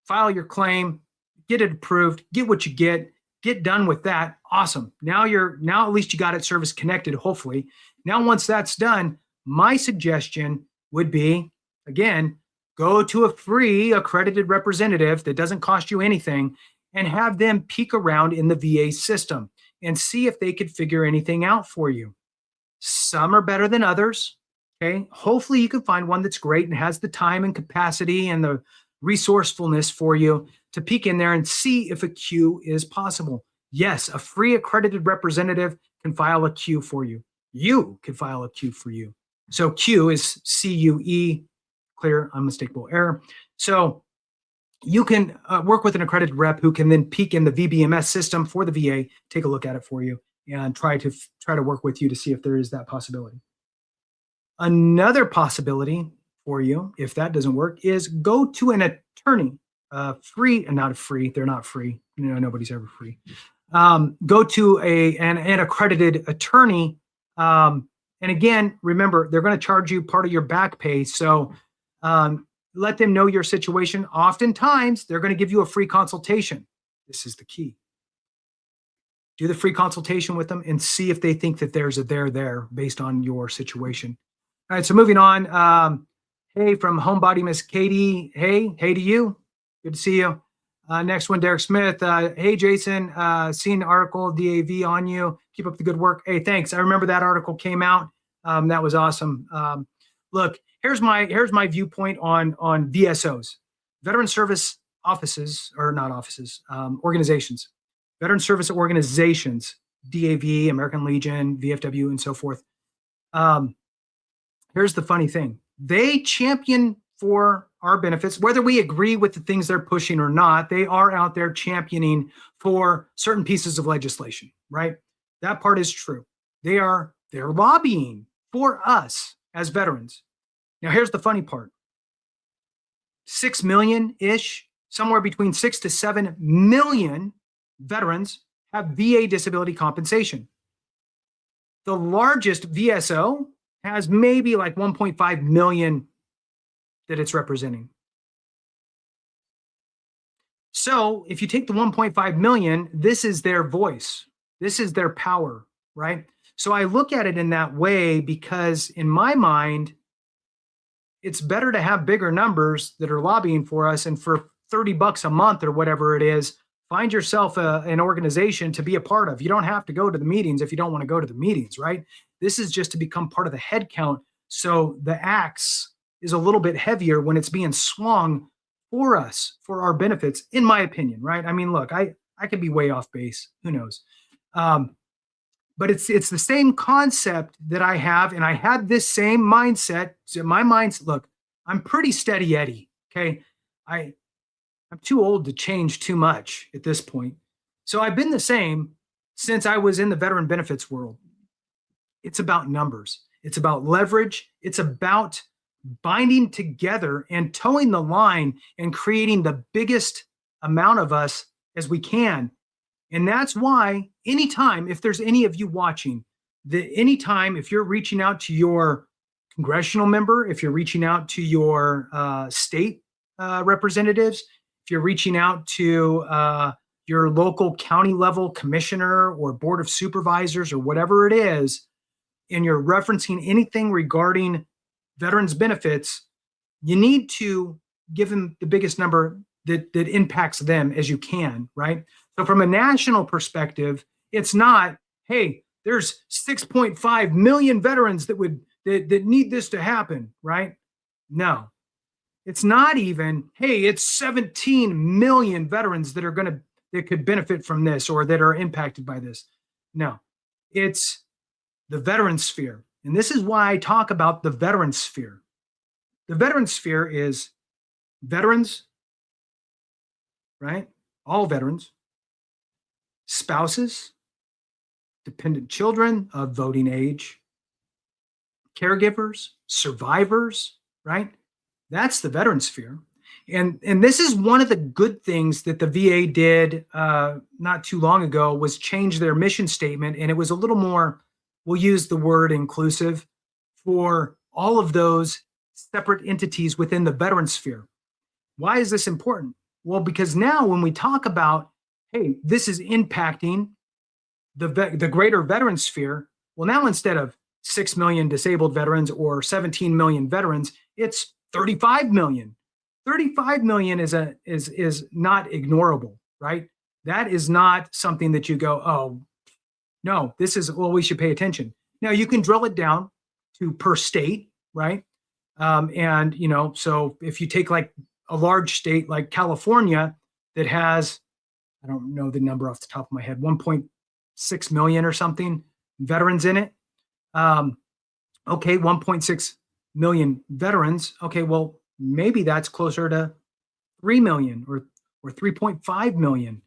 file your claim, get it approved, get what you get done with that. Awesome. Now at least you got it service connected, hopefully. Now, once that's done, my suggestion would be, again, go to a free accredited representative that doesn't cost you anything and have them peek around in the VA system and see if they could figure anything out for you. Some are better than others. Okay. Hopefully you can find one that's great and has the time and capacity and the resourcefulness for you to peek in there and see if a queue is possible. Yes, a free accredited representative can file a queue for you. You can file a queue for you. So Q is CUE, clear, unmistakable error. So you can work with an accredited rep who can then peek in the VBMS system for the VA, take a look at it for you, and try to work with you to see if there is that possibility. Another possibility for you, if that doesn't work, is go to an attorney, free and not free. They're not free. You know, nobody's ever free. Go to an accredited attorney. And again, remember, they're going to charge you part of your back pay. So let them know your situation. Oftentimes, they're going to give you a free consultation. This is the key. Do the free consultation with them and see if they think that there's a there based on your situation. All right, so moving on. Hey, from Homebody, Miss Katie. Hey to you. Good to see you. Next one, Derek Smith. Hey, Jason, seen the article, DAV on you. Keep up the good work. Hey, thanks. I remember that article came out. That was awesome. Look, here's my viewpoint on VSOs, veteran service offices, or not offices, organizations, veteran service organizations, DAV, American Legion, VFW, and so forth. Here's the funny thing. They champion for our benefits, whether we agree with the things they're pushing or not. They are out there championing for certain pieces of legislation, right? That part is true. They're lobbying for us as veterans. Now, here's the funny part. 6 million-ish, somewhere between 6 to 7 million veterans have VA disability compensation. The largest VSO has maybe like 1.5 million that it's representing. So if you take the 1.5 million, this is their voice. This is their power, right? So I look at it in that way because in my mind, it's better to have bigger numbers that are lobbying for us, and for $30 a month or whatever it is, find yourself an organization to be a part of. You don't have to go to the meetings if you don't want to go to the meetings, right? This is just to become part of the head count. So the axe is a little bit heavier when it's being swung for us, for our benefits, in my opinion, right? I mean, look, I could be way off base. Who knows? But it's the same concept that I have, and I had this same mindset. So my mind's, look, I'm pretty steady Eddie, okay? I'm too old to change too much at this point. So I've been the same since I was in the veteran benefits world. It's about numbers. It's about leverage. It's about binding together and towing the line and creating the biggest amount of us as we can And that's why anytime, if there's any of you watching, anytime if you're reaching out to your congressional member, if you're reaching out to your state representatives, if you're reaching out to your local county level commissioner or board of supervisors or whatever it is, and you're referencing anything regarding veterans benefits, you need to give them the biggest number that impacts them as you can, right? So from a national perspective, it's not, hey, there's 6.5 million veterans that need this to happen, right? No. It's not even, hey, it's 17 million veterans that could benefit from this or that are impacted by this. No. It's the veteran sphere. And this is why I talk about the veteran sphere. The veteran sphere is veterans, right? All veterans, spouses, dependent children of voting age, caregivers, survivors, right? That's the veteran sphere. And this is one of the good things that the VA did not too long ago, was change their mission statement. And it was a little more, we'll use the word inclusive, for all of those separate entities within the veteran sphere. Why is this important? Well, because now when we talk about, hey, this is impacting the greater veteran sphere, well, now instead of 6 million disabled veterans or 17 million veterans, it's 35 million. 35 million is not ignorable, right? That is not something that you go, oh, no, this is, well, we should pay attention. Now you can drill it down to per state, right? And, so if you take like a large state like California that has, I don't know the number off the top of my head, 1.6 million or something veterans in it. Okay, 1.6 million veterans. Okay, well, maybe that's closer to 3 million or 3.5 million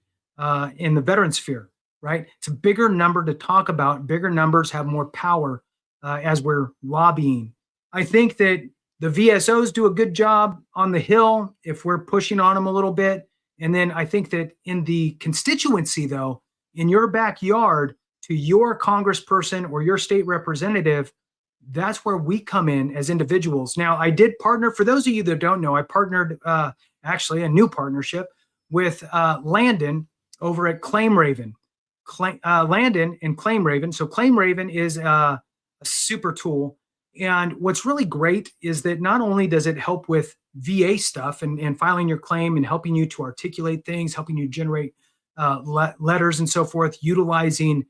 in the veteran sphere, right? It's a bigger number to talk about. Bigger numbers have more power as we're lobbying. I think that the VSOs do a good job on the Hill if we're pushing on them a little bit. And then I think that in the constituency, though, in your backyard to your congressperson or your state representative, that's where we come in as individuals. Now, I did partner, for those of you that don't know, I partnered, actually a new partnership with Landon over at Claim Raven. Landon and Claim Raven. So Claim Raven is a super tool. And what's really great is that not only does it help with VA stuff and filing your claim and helping you to articulate things, helping you generate letters and so forth, utilizing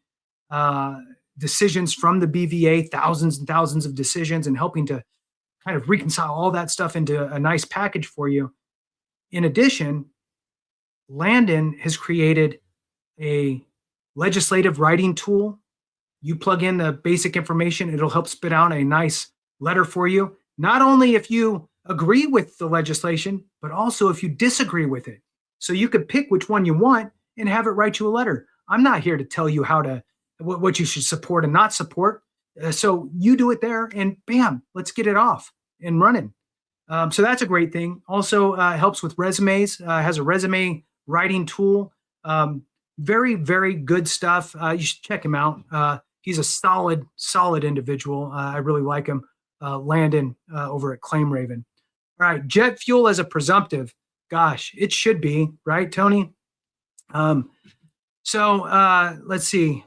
decisions from the BVA, thousands and thousands of decisions, and helping to kind of reconcile all that stuff into a nice package for you. In addition, Landon has created a legislative writing tool. You plug in the basic information, it'll help spit out a nice letter for you. Not only if you agree with the legislation, but also if you disagree with it. So you could pick which one you want and have it write you a letter. I'm not here to tell you what you should support and not support. So you do it there and bam, let's get it off and running. So that's a great thing. Also helps with resumes, has a resume writing tool. Very, very good stuff. You should check him out. He's a solid individual. I really like him. Landon over at Claim Raven. All right, jet fuel as a presumptive. Gosh, it should be, right, Tony? So let's see.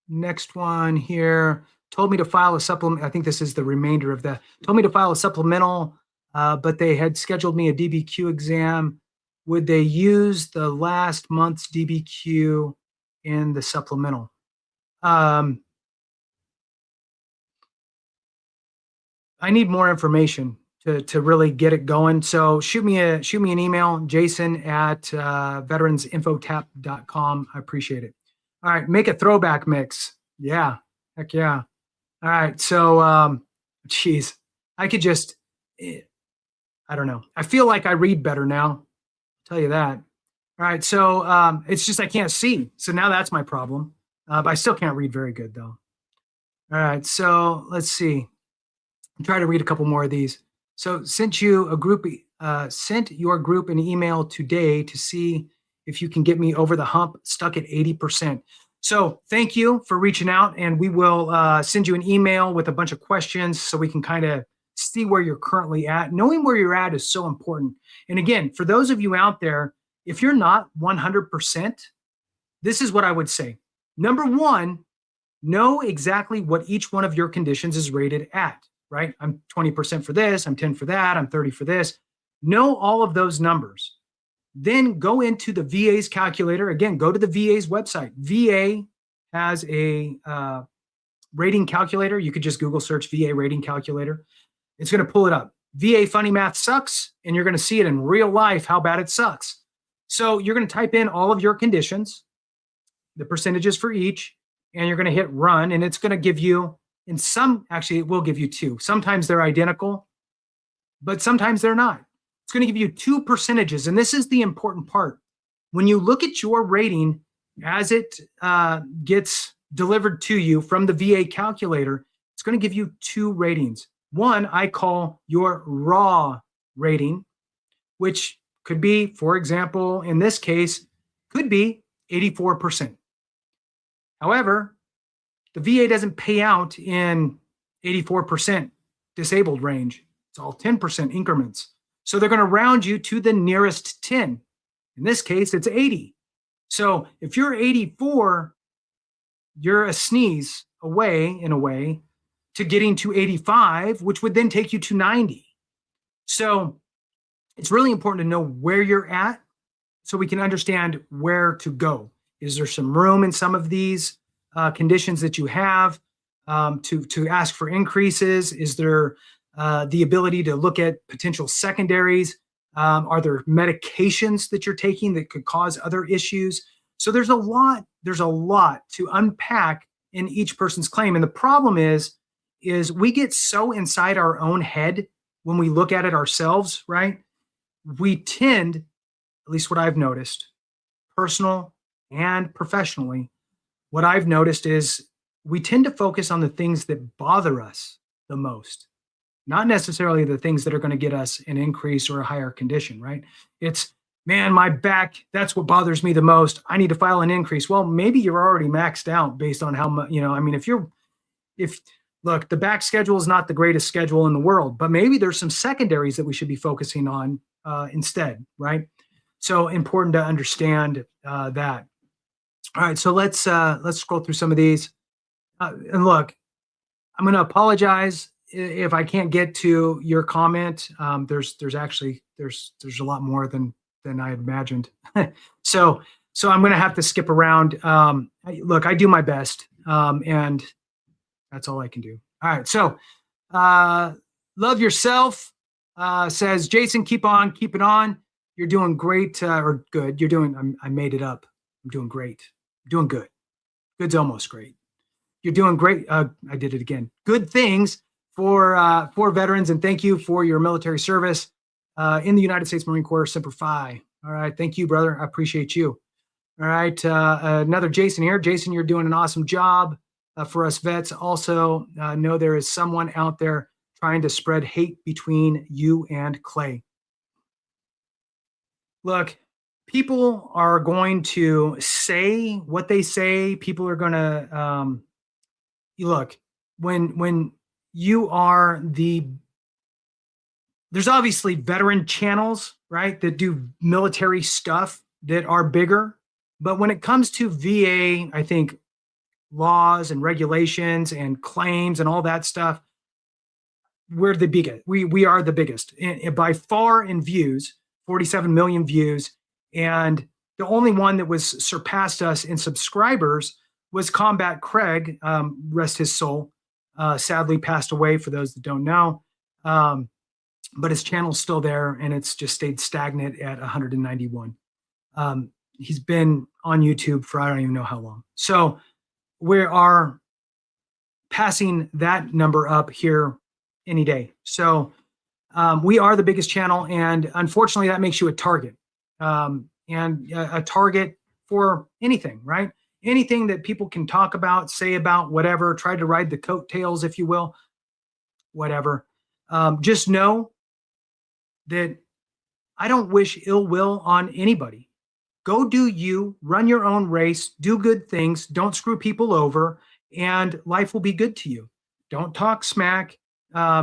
Next one here. Told me to file a supplement. I think this is the remainder of that. Told me to file a supplemental, but they had scheduled me a DBQ exam. Would they use the last month's DBQ in the supplemental? I need more information to really get it going. So shoot me an email, Jason at veteransinfotap.com. I appreciate it. All right, make a throwback mix. Yeah, heck yeah. All right, so geez, I could just, I don't know. I feel like I read better now. I'll tell you that. All right, so it's just I can't see. So now that's my problem. But I still can't read very good though. All right, so let's see. I'll try to read a couple more of these. So sent your group an email today to see if you can get me over the hump, stuck at 80%. So thank you for reaching out, and we will send you an email with a bunch of questions so we can kind of see where you're currently at. Knowing where you're at is so important. And again, for those of you out there, if you're not 100%, this is what I would say. Number one, know exactly what each one of your conditions is rated at, right? I'm 20% for this, I'm 10 for that, I'm 30 for this. Know all of those numbers. Then go into the VA's calculator. Again, go to the VA's website. VA has a rating calculator. You could just Google search VA rating calculator. It's going to pull it up. VA funny math sucks, and you're going to see it in real life how bad it sucks. So you're going to type in all of your conditions, the percentages for each, and you're going to hit run, and it's going to give you, actually it will give you two. Sometimes they're identical, but sometimes they're not. It's going to give you two percentages, and this is the important part. When you look at your rating as it gets delivered to you from the VA calculator, it's going to give you two ratings. One I call your raw rating, which could be, for example, in this case, could be 84%. However, the VA doesn't pay out in 84% disabled range. It's all 10% increments. So they're going to round you to the nearest 10. In this case, it's 80. So if you're 84, you're a sneeze away, in a way, to getting to 85, which would then take you to 90. So it's really important to know where you're at so we can understand where to go. Is there some room in some of these conditions that you have to ask for increases? Is there the ability to look at potential secondaries? Are there medications that you're taking that could cause other issues? So there's a lot to unpack in each person's claim. And the problem is we get so inside our own head when we look at it ourselves, right? We tend, at least what I've noticed, personal and professionally, what I've noticed is we tend to focus on the things that bother us the most, not necessarily the things that are going to get us an increase or a higher condition, right? It's, man, my back, that's what bothers me the most. I need to file an increase. Well, maybe you're already maxed out based on how much, I mean, look, the back schedule is not the greatest schedule in the world, but maybe there's some secondaries that we should be focusing on instead, right? So important to understand that. All right, so let's scroll through some of these. And look, I'm going to apologize if I can't get to your comment. There's a lot more than I had imagined. so I'm going to have to skip around. Look, I do my best, and that's all I can do. All right, so love yourself says Jason, keep it on. You're doing great or good. I made it up. I'm doing great. I'm doing good. Good's almost great. You're doing great. I did it again. Good things for veterans, and thank you for your military service in the United States Marine Corps. Semper Fi. All right, thank you, brother. I appreciate you. All right, another Jason here. Jason, you're doing an awesome job for us vets. Also, know there is someone out there trying to spread hate between you and Clay. Look, people are going to say what they say. People are going to look when you are there's obviously veteran channels, right, that do military stuff that are bigger. But when it comes to VA, I think laws and regulations and claims and all that stuff, we're the biggest. We are the biggest and by far in views, 47 million views. And the only one that was surpassed us in subscribers was Combat Craig, rest his soul. Sadly passed away, for those that don't know. But his channel's still there, and it's just stayed stagnant at 191. He's been on YouTube for I don't even know how long. So we are passing that number up here any day. So we are the biggest channel, and unfortunately that makes you a target. And a target for anything, right? Anything that people can talk about, say about, whatever, try to ride the coattails, if you will, whatever. Just know that I don't wish ill will on anybody. Go do you, run your own race, do good things, don't screw people over, and life will be good to you. Don't talk smack,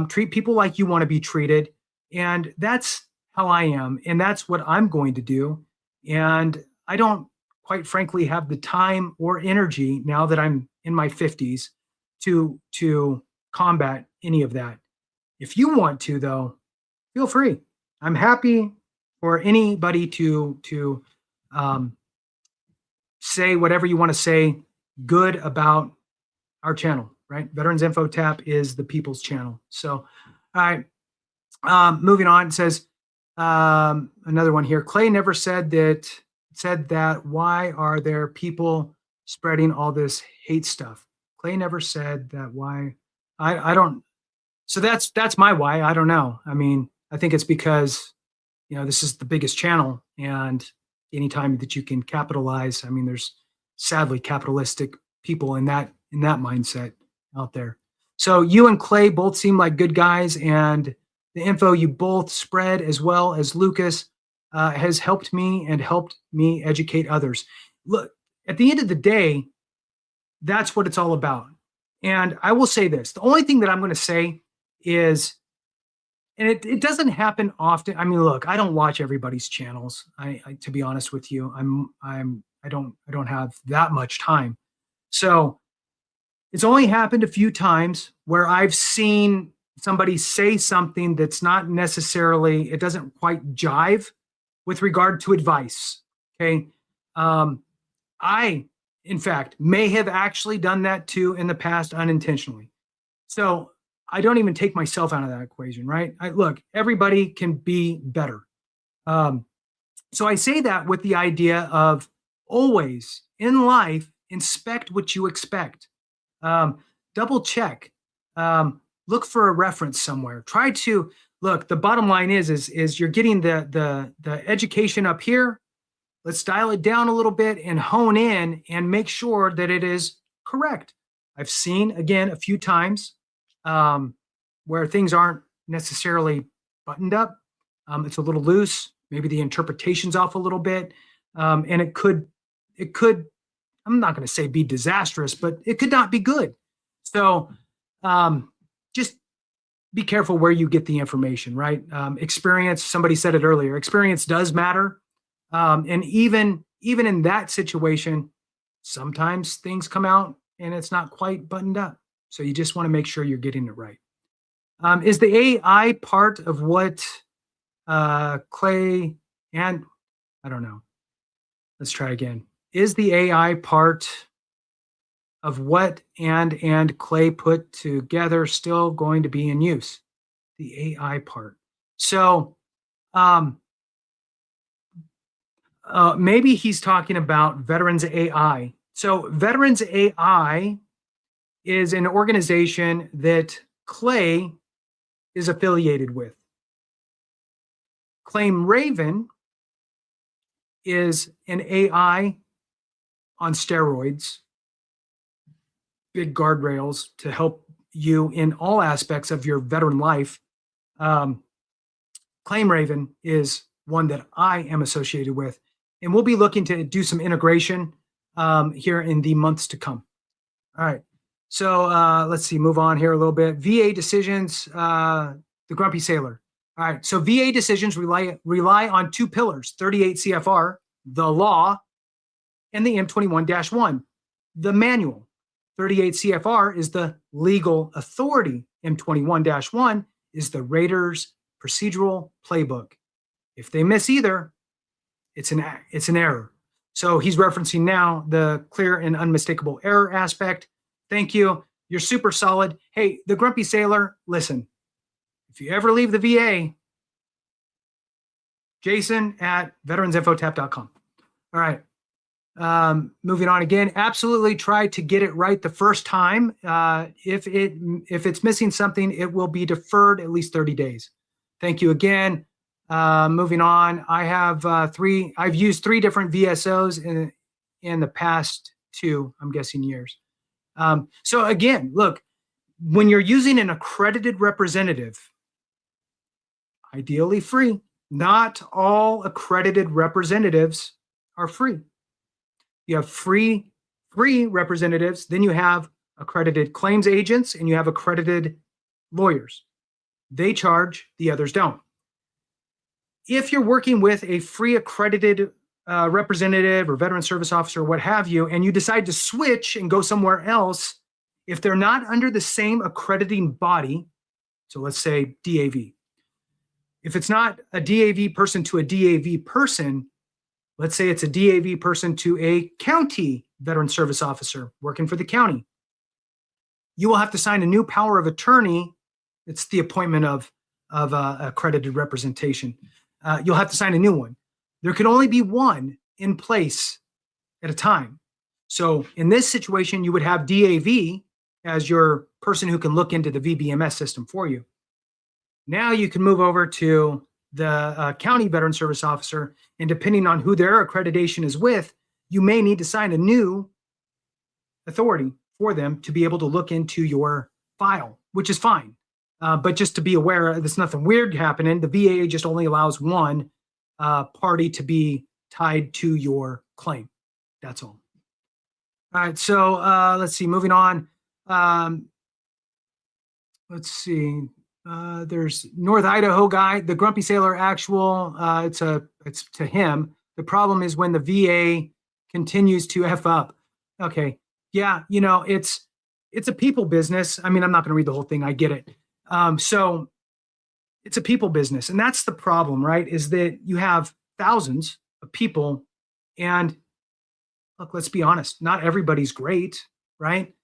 treat people like you want to be treated. And that's how I am. And that's what I'm going to do. And I don't, quite frankly, have the time or energy now that I'm in my 50s to combat any of that. If you want to, though, feel free. I'm happy for anybody to say whatever you want to say good about our channel, right? Veterans Info Tap is the people's channel. So, all right. Moving on, it says another one here. Clay never said that. Why are there people spreading all this hate stuff? Clay never said that. Why? I don't. So that's my why. I don't know. I mean, I think it's because, this is the biggest channel, and anytime that you can capitalize, I mean, there's sadly capitalistic people in that mindset out there. So you and Clay both seem like good guys, and the info you both spread, as well as Lucas, has helped me and helped me educate others. Look, at the end of the day, that's what it's all about. And I will say this, the only thing that I'm going to say is, and it doesn't happen often. I mean, look, I don't watch everybody's channels. I to be honest with you, I don't have that much time. So it's only happened a few times where I've seen somebody say something that's not necessarily, it doesn't quite jive with regard to advice. Okay. I, in fact, may have actually done that too in the past unintentionally. So I don't even take myself out of that equation, right? Look, everybody can be better. So I say that with the idea of always in life, inspect what you expect. Double check. Look for a reference somewhere. Try to look. The bottom line is you're getting the education up here. Let's dial it down a little bit and hone in and make sure that it is correct. I've seen, again, a few times where things aren't necessarily buttoned up. It's a little loose. Maybe the interpretation's off a little bit. And it could, I'm not going to say be disastrous, but it could not be good. So just be careful where you get the information, right? Experience, somebody said it earlier, experience does matter. And even in that situation, sometimes things come out and it's not quite buttoned up. So you just want to make sure you're getting it right. Is the AI part of what Clay and, I don't know. Let's try again. Is the AI part of what and Clay put together still going to be in use? The AI part. So maybe he's talking about Veterans AI. So Veterans AI is an organization that Clay is affiliated with. Claim Raven is an AI on steroids, big guardrails to help you in all aspects of your veteran life. Claim Raven is one that I am associated with, and we'll be looking to do some integration here in the months to come. All right. So let's see, move on here a little bit. VA decisions, the Grumpy Sailor. All right. So VA decisions rely on two pillars, 38 CFR, the law, and the M21-1, the manual. 38 CFR is the legal authority. M21-1 is the Raiders procedural playbook. If they miss either, it's an error. So he's referencing now the clear and unmistakable error aspect. Thank you. You're super solid. Hey, the Grumpy Sailor, listen, if you ever leave the VA, Jason at veteransinfotap.com. All right. Moving on again. Absolutely try to get it right the first time. If it's missing something, it will be deferred at least 30 days. Thank you again. Moving on. I have I've used 3 different VSOs in the past 2, I'm guessing, years. So again, look, when you're using an accredited representative, ideally free, not all accredited representatives are free. You have free representatives, then you have accredited claims agents, and you have accredited lawyers. They charge, the others don't. If you're working with a free accredited representative or veteran service officer, what have you, and you decide to switch and go somewhere else, if they're not under the same accrediting body, so let's say DAV, if it's not a DAV person to a DAV person, let's say it's a DAV person to a county veteran service officer working for the county, you will have to sign a new power of attorney. It's the appointment of accredited representation. You'll have to sign a new one. There can only be one in place at a time. So in this situation, you would have DAV as your person who can look into the VBMS system for you. Now you can move over to the county veteran service officer, and depending on who their accreditation is with, you may need to sign a new authority for them to be able to look into your file, which is fine. But just to be aware, there's nothing weird happening. The VA just only allows one party to be tied to your claim. That's all. All right, so let's see, moving on. Let's see. There's North Idaho guy, the Grumpy Sailor Actual. It's to him. The problem is when the VA continues to F up. Okay, yeah, you know, it's a people business. I mean, I'm not going to read the whole thing. I get it. So it's a people business, and that's the problem, right? Is that you have thousands of people, and look, let's be honest, not everybody's great, right?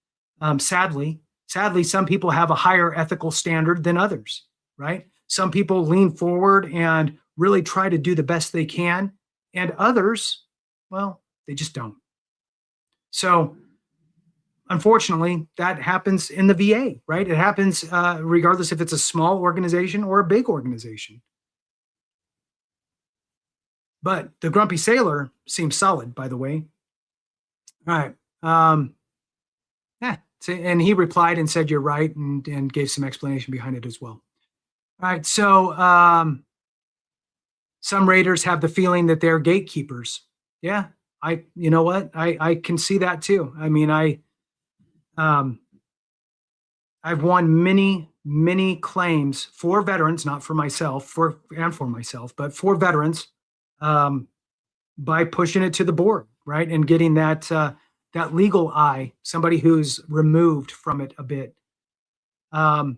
Sadly, some people have a higher ethical standard than others, right? Some people lean forward and really try to do the best they can, and others, well, they just don't. So unfortunately, that happens in the VA, right? It happens regardless if it's a small organization or a big organization. But the Grumpy Sailor seems solid, by the way. All right. And he replied and said, you're right, and gave some explanation behind it as well. All right. So some raiders have the feeling that they're gatekeepers. Yeah. You know what? I can see that too. I mean, I've won many claims for veterans, not for myself, but for veterans, by pushing it to the board, right, and getting that legal eye, somebody who's removed from it a bit. Oh,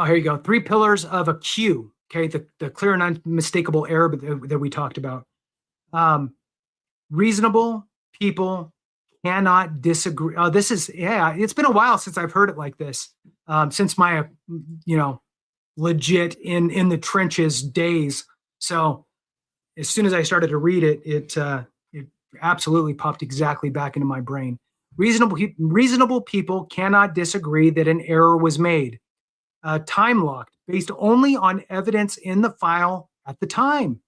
here you go. 3 pillars of a Q. Okay, the clear and unmistakable error that we talked about. Reasonable people cannot disagree. Oh, this is, yeah, it's been a while since I've heard it like this, since my, legit in the trenches days. So as soon as I started to read it, it absolutely popped exactly back into my brain. Reasonable people cannot disagree that an error was made. Time locked, based only on evidence in the file at the time,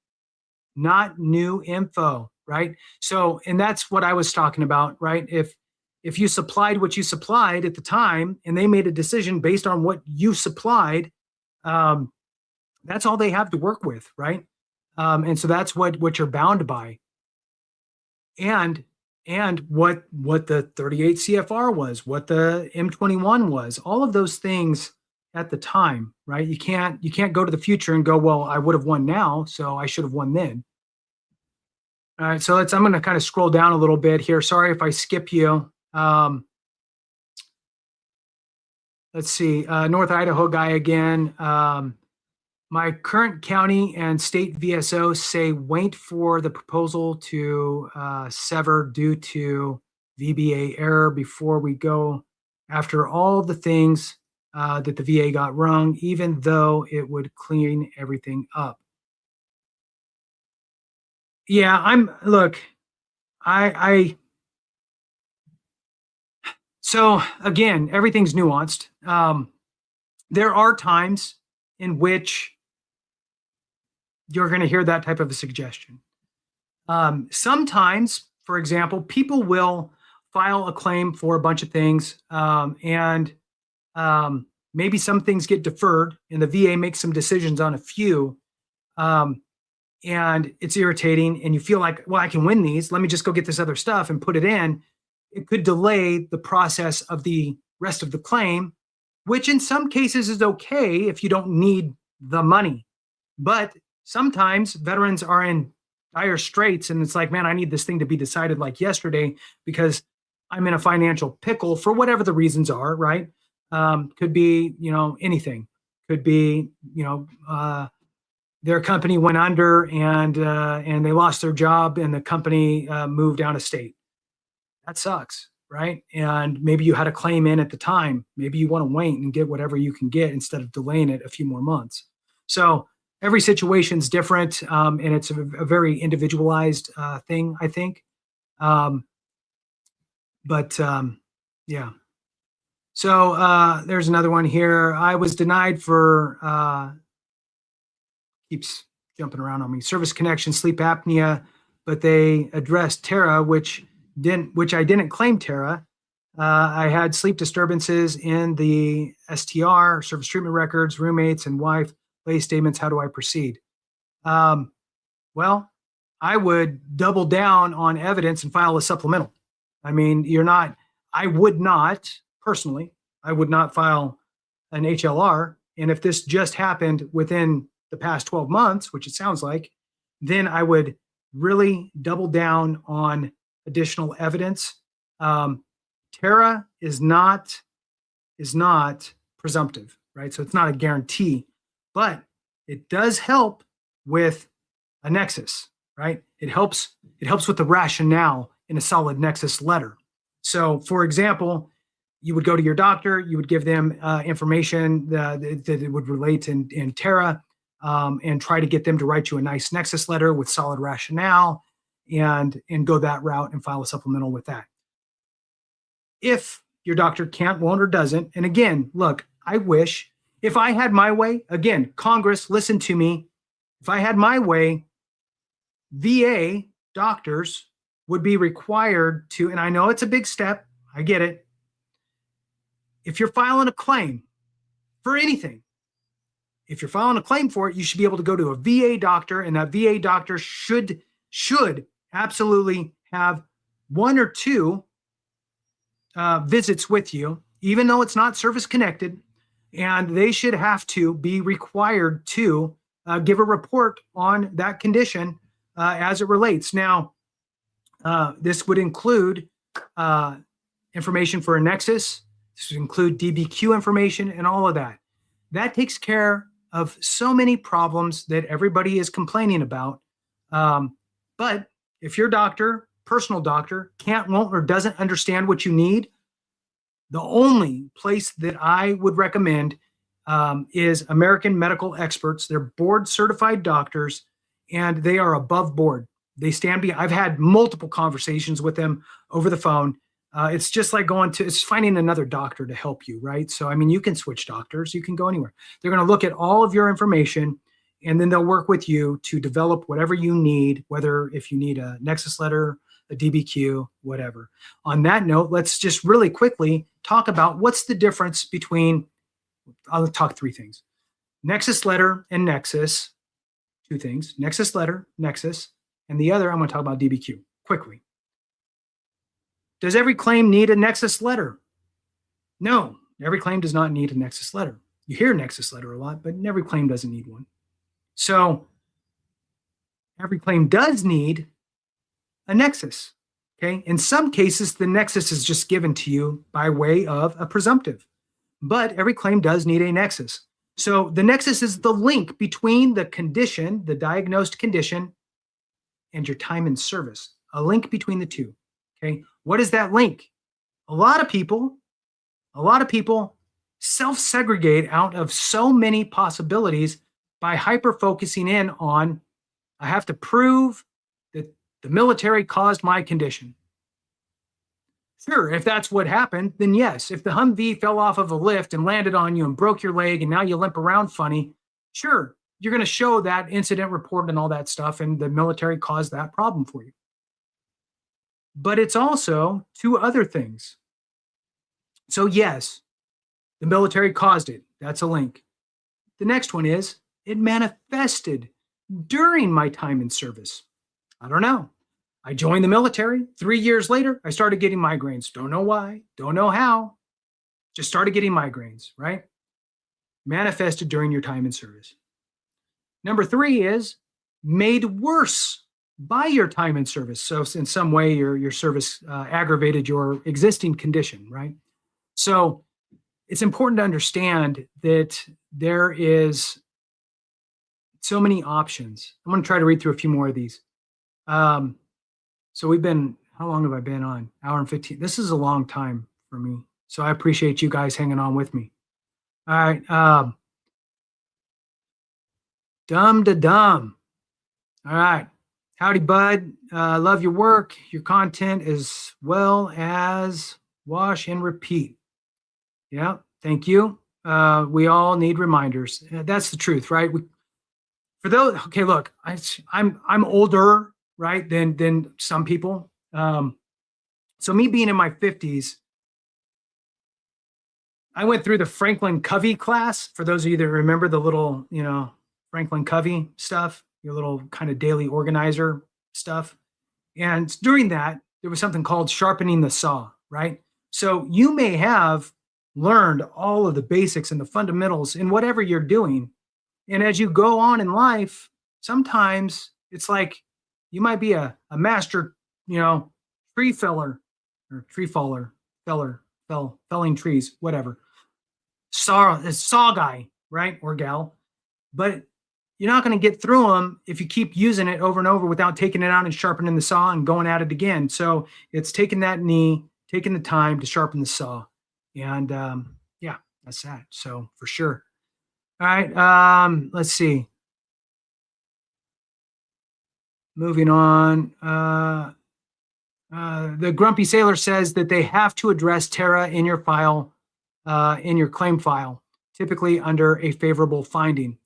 not new info. Right. So, and that's what I was talking about, right? If you supplied what you supplied at the time and they made a decision based on what you supplied, that's all they have to work with, right? And so that's what you're bound by. And what the 38 CFR was, what the M21 was, all of those things at the time, right? You can't go to the future and go, well, I would have won now, so I should have won then. All right, so I'm going to kind of scroll down a little bit here. Sorry if I skip you. Let's see, North Idaho guy again. My current county and state VSO say wait for the proposal to sever due to VBA error before we go after all the things that the VA got wrong, even though it would clean everything up. Yeah, so again, everything's nuanced. There are times in which you're going to hear that type of a suggestion. Sometimes, for example, people will file a claim for a bunch of things, and maybe some things get deferred and the VA makes some decisions on a few. and it's irritating and you feel like, well, I can win these. Let me just go get this other stuff and put it in. It could delay the process of the rest of the claim, which in some cases is okay if you don't need the money. But sometimes veterans are in dire straits and it's like, man, I need this thing to be decided like yesterday because I'm in a financial pickle for whatever the reasons are, right? Could be, anything. Could be, their company went under and they lost their job and the company moved out of state. That sucks, right? And maybe you had a claim in at the time. Maybe you want to wait and get whatever you can get instead of delaying it a few more months. So every situation's different, and it's a very individualized thing, I think. Yeah. So there's another one here. I was denied for keeps jumping around on me. Service connection, sleep apnea, but they addressed Tara, which I didn't claim Tara. I had sleep disturbances in the STR, service treatment records, roommates, and wife lay statements. How do I proceed? Well, I would double down on evidence and file a supplemental. I mean, I would not personally, I would not file an HLR. And if this just happened within the past 12 months, which it sounds like, then I would really double down on additional evidence. Tara is not presumptive, right? So it's not a guarantee, but it does help with a nexus, right? It helps with the rationale in a solid nexus letter. So, for example, you would go to your doctor, you would give them information that it would relate in Tara, and try to get them to write you a nice nexus letter with solid rationale, and go that route and file a supplemental with that. If your doctor can't, won't, or doesn't, and again, look, I wish if I had my way, again, Congress, listen to me. If I had my way, VA doctors would be required to, and I know it's a big step, I get it. If you're filing a claim for anything, if you're filing a claim for it, you should be able to go to a VA doctor, and that VA doctor should absolutely have one or two visits with you, even though it's not service connected, and they should have to be required to give a report on that condition as it relates. Now, this would include information for a nexus. This would include DBQ information and all of that. That takes care of so many problems that everybody is complaining about. But if your doctor, personal doctor, can't, won't, or doesn't understand what you need, the only place that I would recommend is American Medical Experts. They're board certified doctors, and they are above board. They stand behind. I've had multiple conversations with them over the phone. It's just like it's finding another doctor to help you, right? So, I mean, you can switch doctors. You can go anywhere. They're going to look at all of your information, and then they'll work with you to develop whatever you need, whether if you need a nexus letter, a DBQ, whatever. On that note, let's just really quickly talk about what's the difference between, I'll talk three things. Nexus letter and nexus, two things. Nexus letter, nexus, and the other I'm going to talk about DBQ quickly. Does every claim need a nexus letter? No, every claim does not need a nexus letter. You hear nexus letter a lot, but every claim doesn't need one. So every claim does need a nexus, okay? In some cases, the nexus is just given to you by way of a presumptive, but every claim does need a nexus. So the nexus is the link between the condition, the diagnosed condition, and your time in service, a link between the two, okay? What is that link? A lot of people self-segregate out of so many possibilities by hyper-focusing in on, I have to prove that the military caused my condition. Sure, if that's what happened, then yes. If the Humvee fell off of a lift and landed on you and broke your leg and now you limp around funny, sure, you're going to show that incident report and all that stuff, and the military caused that problem for you. But it's also two other things. So yes, the military caused it. That's a link. The next one is it manifested during my time in service? I don't know. I joined the military. 3 years later, I started getting migraines. Don't know why, don't know how. Just started getting migraines, right? Manifested during your time in service. Number 3 is made worse by your time in service. So in some way, your service aggravated your existing condition, right? So it's important to understand that there is so many options. I'm going to try to read through a few more of these. So we've been, how long have I been on? Hour and 15. This is a long time for me. So I appreciate you guys hanging on with me. All right. Dumb to dumb. All right. Howdy, bud. Love your work, your content, as well as wash and repeat. Yeah. Thank you. We all need reminders. That's the truth, right? For those, okay, look, I'm older, right, than some people. So me being in my 50s, I went through the Franklin Covey class. For those of you that remember the little, Franklin Covey stuff, your little kind of daily organizer stuff. And during that, there was something called sharpening the saw, right? So you may have learned all of the basics and the fundamentals in whatever you're doing. And as you go on in life, sometimes it's like you might be a master, tree feller or tree faller, felling trees, whatever. Saw guy, right? Or gal. But you're not going to get through them if you keep using it over and over without taking it out and sharpening the saw and going at it again. So it's taking that knee, taking the time to sharpen the saw. And yeah, that's that. So for sure. All right. Let's see. Moving on. The Grumpy Sailor says that they have to address Terra in your file, in your claim file, typically under a favorable finding,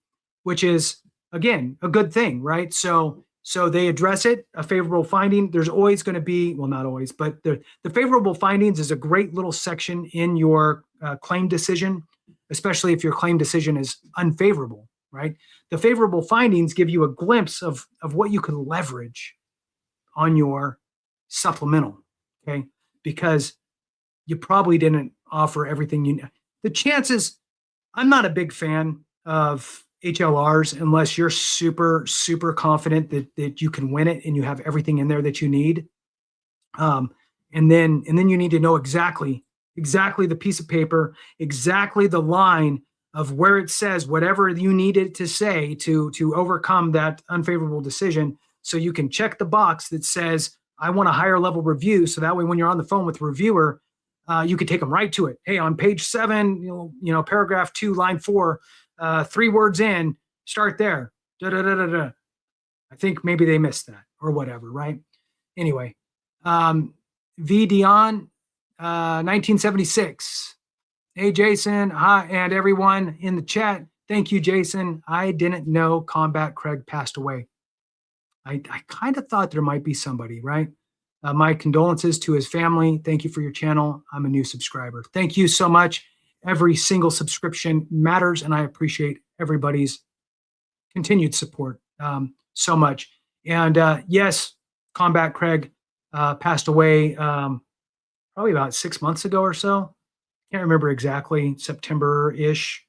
which is, again, a good thing, right? So they address it, a favorable finding. There's always going to be, well, not always, but the favorable findings is a great little section in your claim decision, especially if your claim decision is unfavorable, right? The favorable findings give you a glimpse of what you can leverage on your supplemental, okay? Because you probably didn't offer everything you need. The chances, I'm not a big fan of HLRs unless you're super, super confident that you can win it and you have everything in there that you need. And then you need to know exactly the piece of paper, exactly the line of where it says whatever you need it to say to overcome that unfavorable decision. So you can check the box that says, I want a higher level review. So that way, when you're on the phone with the reviewer, you can take them right to it. Hey, on page 7, paragraph 2, line 4, 3 words in, start there. Da, da, da, da, da. I think maybe they missed that or whatever, right? Anyway, V. Dion, 1976. Hey, Jason. Hi, and everyone in the chat. Thank you, Jason. I didn't know Combat Craig passed away. I kind of thought there might be somebody, right? My condolences to his family. Thank you for your channel. I'm a new subscriber. Thank you so much. Every single subscription matters, and I appreciate everybody's continued support so much. And yes, Combat Craig passed away probably about 6 months ago or so. Can't remember exactly, September-ish,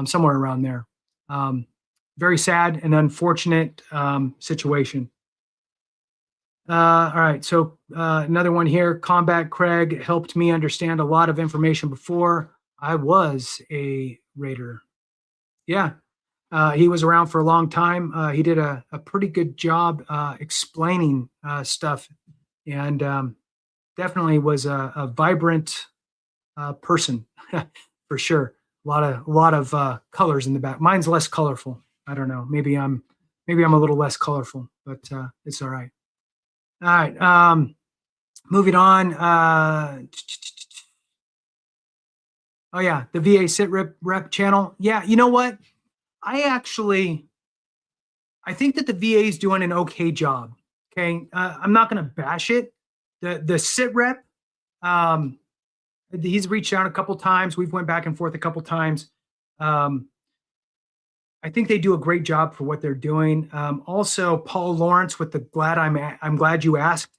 somewhere around there. Very sad and unfortunate situation. All right, so another one here. Combat Craig helped me understand a lot of information before I was a Raider. Yeah, he was around for a long time. He did a pretty good job explaining stuff, and definitely was a vibrant person for sure. A lot of colors in the back. Mine's less colorful. I don't know. Maybe I'm a little less colorful, but it's all right. All right. Moving on. Oh yeah, the VA Sit Rep channel. Yeah, you know what? I think that the VA is doing an okay job. Okay, I'm not going to bash it. The Sit Rep. He's reached out a couple times. We've went back and forth a couple times. I think they do a great job for what they're doing. Also, Paul Lawrence with the I'm glad you asked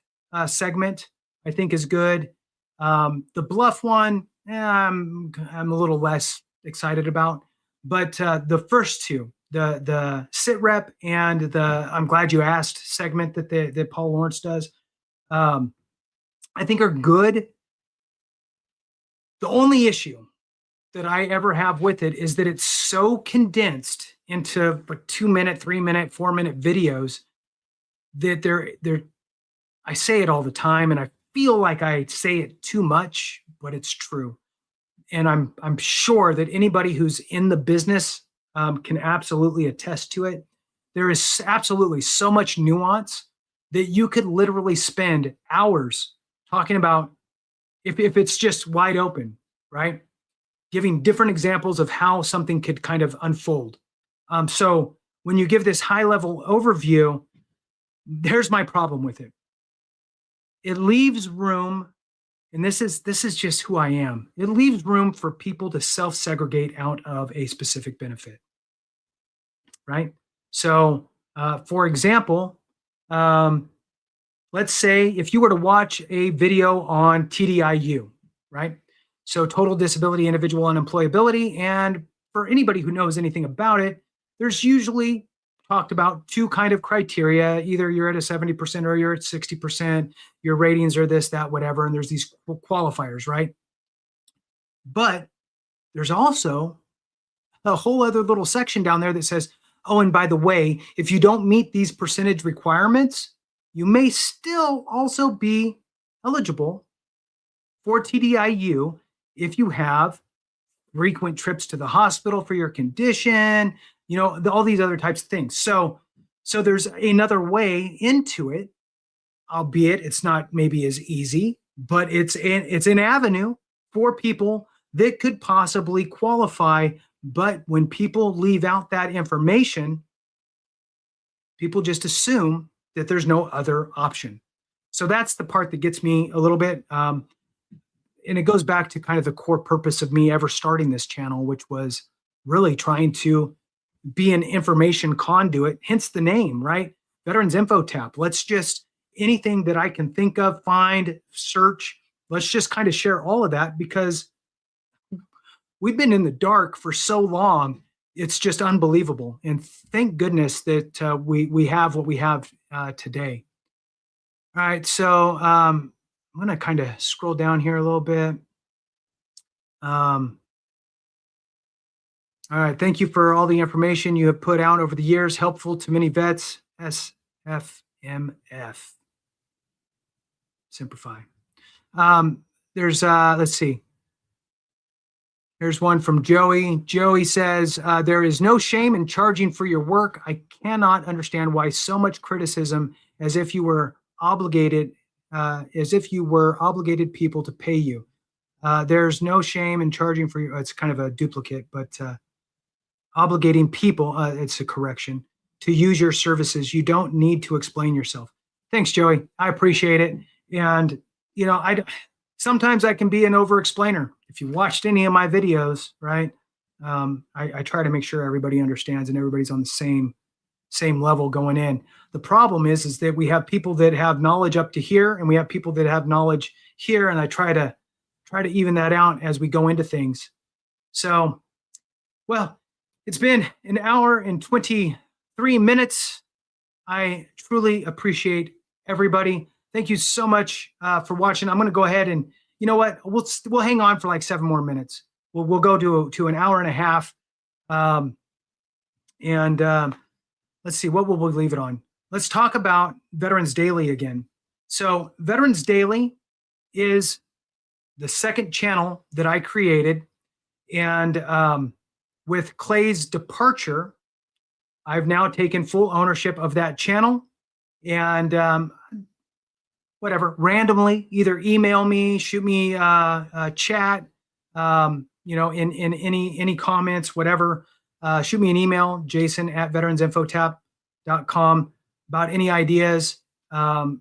segment, I think is good. The bluff one, I'm a little less excited about, but the first two, the sit rep and the I'm glad you asked segment that Paul Lawrence does, I think are good. The only issue that I ever have with it is that it's so condensed into like 2-minute, 3-minute, 4-minute videos that they're I say it all the time and I feel like I say it too much, but it's true. And I'm sure that anybody who's in the business can absolutely attest to it. There is absolutely so much nuance that you could literally spend hours talking about if it's just wide open, right? Giving different examples of how something could kind of unfold. So when you give this high level overview, there's my problem with it. It leaves room, and this is just who I am. It leaves room for people to self-segregate out of a specific benefit, right? So, for example, let's say if you were to watch a video on TDIU, right? So total disability, individual unemployability. And for anybody who knows anything about it, there's usually talked about two kind of criteria. Either you're at a 70% or you're at 60%, your ratings are this, that, whatever. And there's these qualifiers, right? But there's also a whole other little section down there that says, oh, and by the way, if you don't meet these percentage requirements, you may still also be eligible for TDIU if you have frequent trips to the hospital for your condition, all these other types of things. So there's another way into it, albeit it's not maybe as easy, but it's an avenue for people that could possibly qualify. But when people leave out that information, people just assume that there's no other option. So that's the part that gets me a little bit. And it goes back to kind of the core purpose of me ever starting this channel, which was really trying to be an information conduit, hence the name, right? Veterans Info Tap. Let's just, anything that I can think of, find, search, let's just kind of share all of that because we've been in the dark for so long. It's just unbelievable. And thank goodness that we have what we have today. All right, so I'm going to kind of scroll down here a little bit. All right, thank you for all the information you have put out over the years, helpful to many vets. SFMF. Simplify. There's, let's see. Here's one from Joey. Joey says, there is no shame in charging for your work. I cannot understand why so much criticism as if you were obligated people to pay you. There's no shame in charging for your, it's kind of a duplicate, but obligating people, it's a correction, to use your services. You don't need to explain yourself. Thanks, Joey. I appreciate it. And, sometimes I can be an over-explainer. If you watched any of my videos, right, I try to make sure everybody understands and everybody's on the same level going in. The problem is that we have people that have knowledge up to here and we have people that have knowledge here, and I try to even that out as we go into things. So, well, it's been an hour and 23 minutes. I truly appreciate everybody. Thank you so much for watching. I'm going to go ahead and, you know what, we'll hang on for like 7 more minutes. We'll go to an hour and a half. Let's see, what will we leave it on? Let's talk about Veterans Daily again. So Veterans Daily is the second channel that I created. And with Clay's departure, I've now taken full ownership of that channel. And whatever, randomly, either email me, shoot me a chat, in any comments, whatever. Shoot me an email, jason@veteransinfotap.com, about any ideas on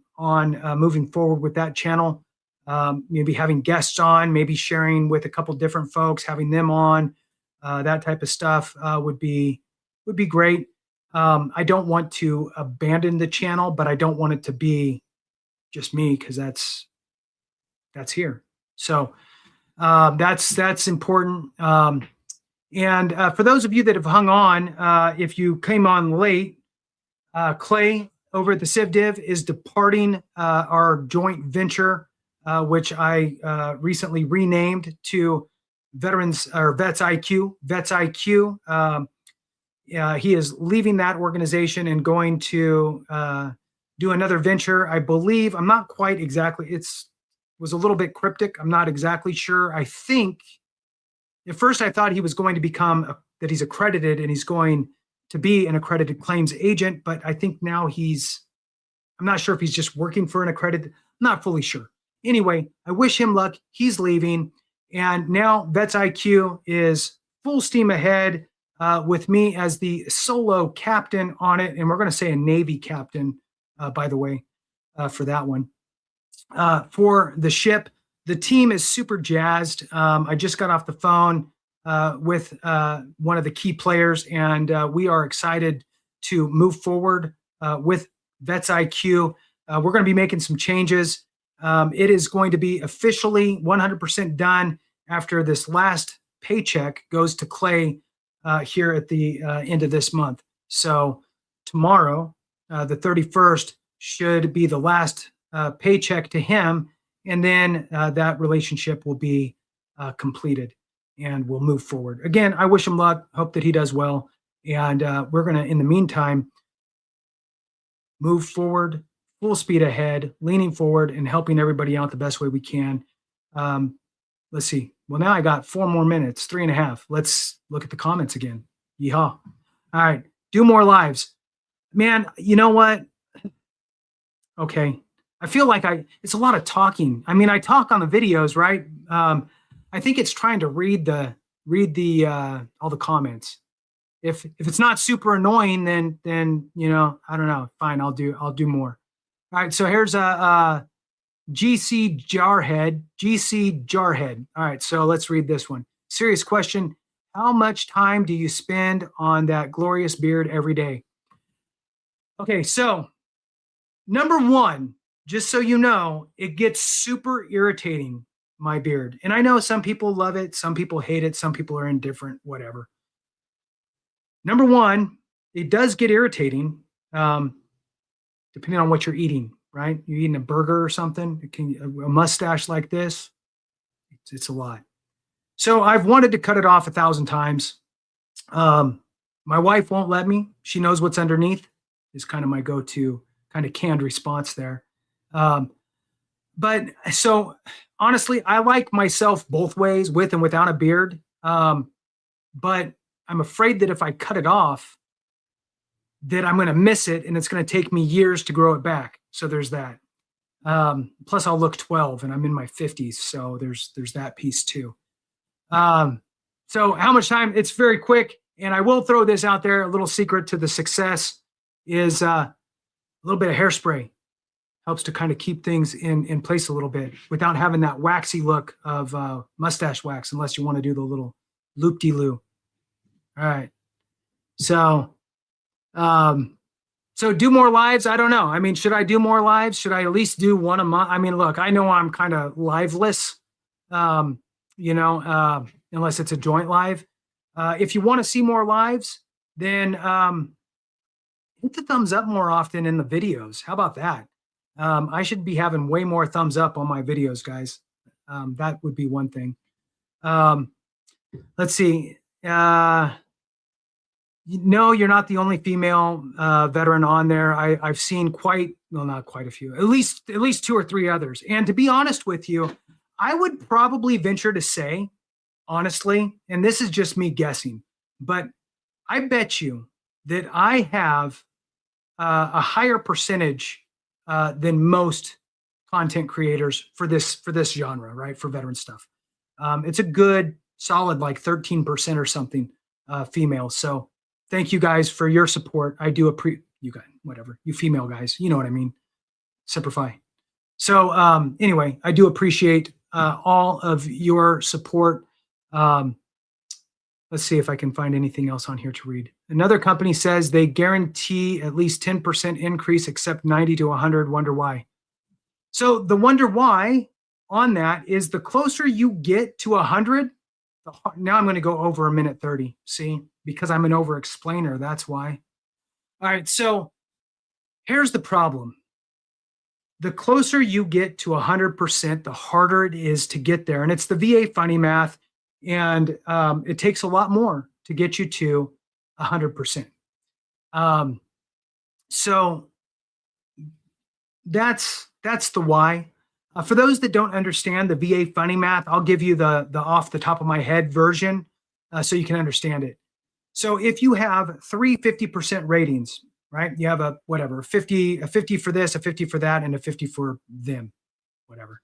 moving forward with that channel. Maybe having guests on, maybe sharing with a couple different folks, having them on, that type of stuff would be would be great. I don't want to abandon the channel, but I don't want it to be just me, because that's here. So that's important. And for those of you that have hung on, if you came on late, Clay over at the CivDiv is departing our joint venture, which I recently renamed to Veterans or VetsIQ. VetsIQ. He is leaving that organization and going to do another venture. I believe, I'm not quite exactly, was a little bit cryptic. I'm not exactly sure. I think at first I thought he was going to become that he's accredited and he's going to be an accredited claims agent, but I think now I'm not sure if he's just working for an accredited, not fully sure. Anyway, I wish him luck. He's leaving. And now VetsIQ is full steam ahead with me as the solo captain on it. And we're going to say a Navy captain, by the way, for that one. For the ship, the team is super jazzed. I just got off the phone with one of the key players, and we are excited to move forward with VetsIQ. We're going to be making some changes. It is going to be officially 100% done after this last paycheck goes to Clay here at the end of this month. So tomorrow, the 31st, should be the last paycheck to him, and then that relationship will be completed and we'll move forward. Again, I wish him luck. Hope that he does well. And we're going to, in the meantime, move forward, full speed ahead, leaning forward and helping everybody out the best way we can. Let's see. Well, now I got 4 more minutes, 3.5. Let's look at the comments again. Yeehaw. All right. Do more lives. Man, you know what? Okay. I feel like it's a lot of talking. I mean, I talk on the videos, right? I think it's trying to read the all the comments. If it's not super annoying, then I don't know. Fine, I'll do more. All right, so here's a GC Jarhead. All right, so let's read this one. Serious question. How much time do you spend on that glorious beard every day? Okay, so number one, just so you know, it gets super irritating, my beard. And I know some people love it, some people hate it, some people are indifferent, whatever. Number one, it does get irritating, depending on what you're eating, right? You're eating a burger or something, a mustache like this, it's a lot. So I've wanted to cut it off 1,000 times. My wife won't let me. She knows what's underneath is kind of my go-to kind of canned response there. But so honestly, I like myself both ways, with and without a beard. But I'm afraid that if I cut it off, that I'm going to miss it and it's going to take me years to grow it back. So there's that. Plus I'll look 12 and I'm in my 50s. So there's that piece too. So how much time? It's very quick. And I will throw this out there. A little secret to the success is a little bit of hairspray. Helps to kind of keep things in place a little bit without having that waxy look of mustache wax, unless you want to do the little loop-de-loo. All right. So do more lives. I don't know. I mean, should I do more lives? Should I at least do one a month? I mean, look, I know I'm kind of liveless, unless it's a joint live. If you want to see more lives, then hit the thumbs up more often in the videos. How about that? I should be having way more thumbs up on my videos, guys. That would be one thing. Let's see. No, you're not the only female veteran on there. I've seen not quite a few, at least 2 or 3 others. And to be honest with you, I would probably venture to say, honestly, and this is just me guessing, but I bet you that I have a higher percentage than most content creators for this genre, right? For veteran stuff. It's a good solid like 13% or something female. So thank you guys for your support. I do appreciate you guys, whatever, you female guys, you know what I mean? Simplify. So anyway, I do appreciate all of your support. Let's see if I can find anything else on here to read. Another company says they guarantee at least 10% increase except 90 to 100. Wonder why. So the wonder why on that is the closer you get to 100, now I'm going to go over a minute 30. See, because I'm an over explainer. That's why. All right. So here's the problem. The closer you get to 100%, the harder it is to get there. And it's the VA funny math. And it takes a lot more to get you to 100%. So that's the why. For those that don't understand the VA funny math, I'll give you the off the top of my head version so you can understand it. So if you have three 50% ratings, right? You have a 50 for this, a 50 for that, and a 50 for them, whatever.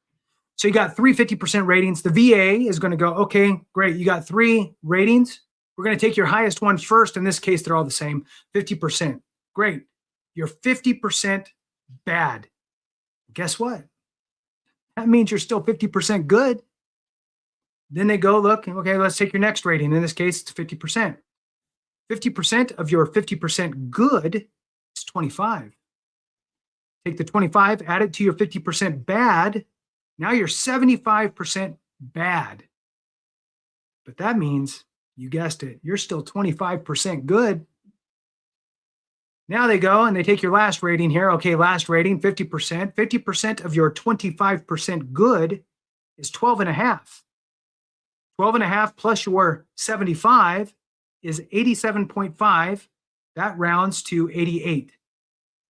So you got 50% ratings. The VA is going to go, okay, great. You got 3 ratings. We're going to take your highest one first. In this case, they're all the same, 50%. Great. You're 50% bad. Guess what? That means you're still 50% good. Then they go, look, okay, let's take your next rating. In this case, it's 50%. 50% of your 50% good is 25. Take the 25, add it to your 50% bad. Now you're 75% bad. But that means, you guessed it, you're still 25% good. Now they go and they take your last rating here. Okay, last rating, 50%. 50% of your 25% good is 12 and a half. 12 and a half plus your 75 is 87.5. That rounds to 88.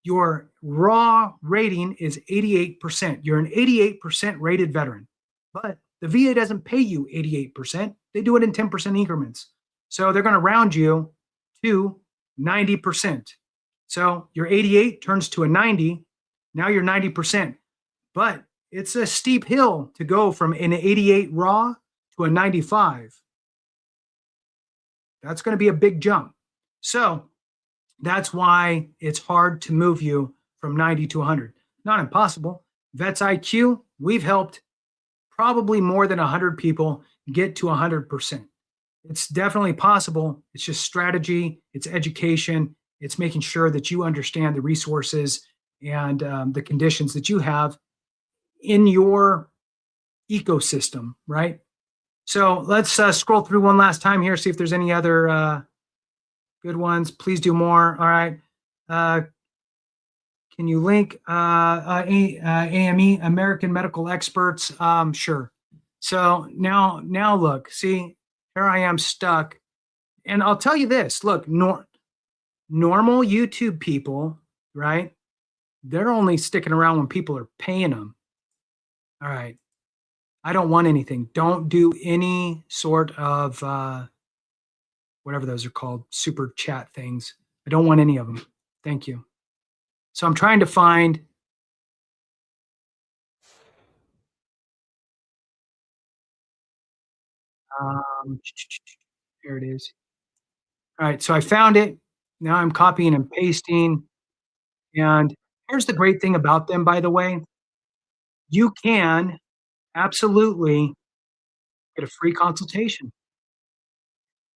Your raw rating is 88%. You're an 88% rated veteran. But the VA doesn't pay you 88%. They do it in 10% increments. So they're going to round you to 90%. So your 88 turns to a 90. Now you're 90%. But it's a steep hill to go from an 88 raw to a 95. That's going to be a big jump. So that's why it's hard to move you from 90 to 100. Not impossible. VetsIQ, we've helped probably more than 100 people get to 100%. It's definitely possible. It's just strategy, it's education, it's making sure that you understand the resources and the conditions that you have in your ecosystem, right? So let's scroll through one last time here, see if there's any other good ones. Please do more. All right. Can you link AME, American Medical Experts? Sure. So now look, see, here I am stuck. And I'll tell you this, look, normal YouTube people, right? They're only sticking around when people are paying them. All right. I don't want anything. Don't do any sort of whatever those are called, super chat things. I don't want any of them. Thank you. So I'm trying to find here it is. All right, so I found it. Now I'm copying and pasting. And here's the great thing about them, by the way. You can absolutely get a free consultation.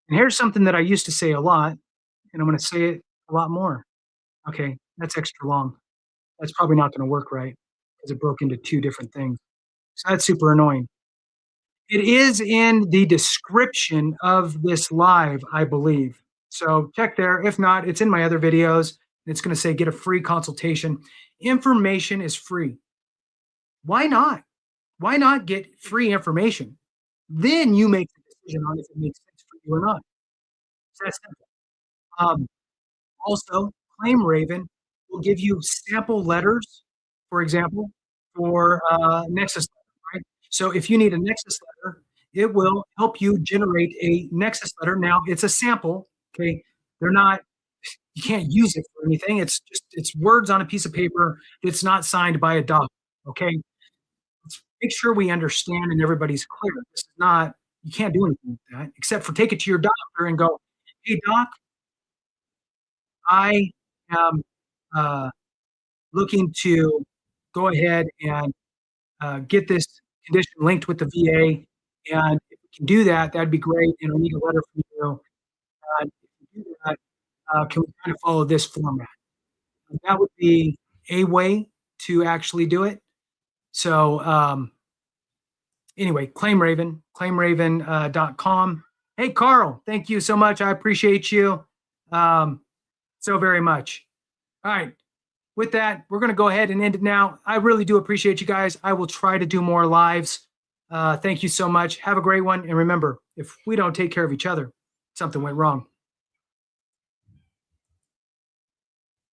And here's something that I used to say a lot, and I'm going to say it a lot more. Okay, that's extra long. That's probably not going to work right because it broke into 2 different things. So that's super annoying. It is in the description of this live, I believe. So check there. If not, it's in my other videos. It's going to say get a free consultation. Information is free. Why not? Why not get free information? Then you make the decision on if it makes sense for you or not. It's that simple. Um, Also, Claim Raven will give you sample letters, for example, for Nexus Letter, right? So if you need a Nexus Letter, it will help you generate a Nexus Letter. Now, it's a sample, okay? They're not, you can't use it for anything. It's just, it's words on a piece of paper. It's not signed by a doctor, okay? Let's make sure we understand and everybody's clear. This is not, you can't do anything with that except for take it to your doctor and go, hey, doc, I am uh, looking to go ahead and get this condition linked with the VA. And if we can do that, that'd be great. And I need a letter from you. If you do that, Can we kind of follow this format? That would be a way to actually do it. So anyway, claimraven.com. Hey, Carl, thank you so much. I appreciate you so very much. All right. With that, we're going to go ahead and end it now. I really do appreciate you guys. I will try to do more lives. Thank you so much. Have a great one. And remember, if we don't take care of each other, something went wrong.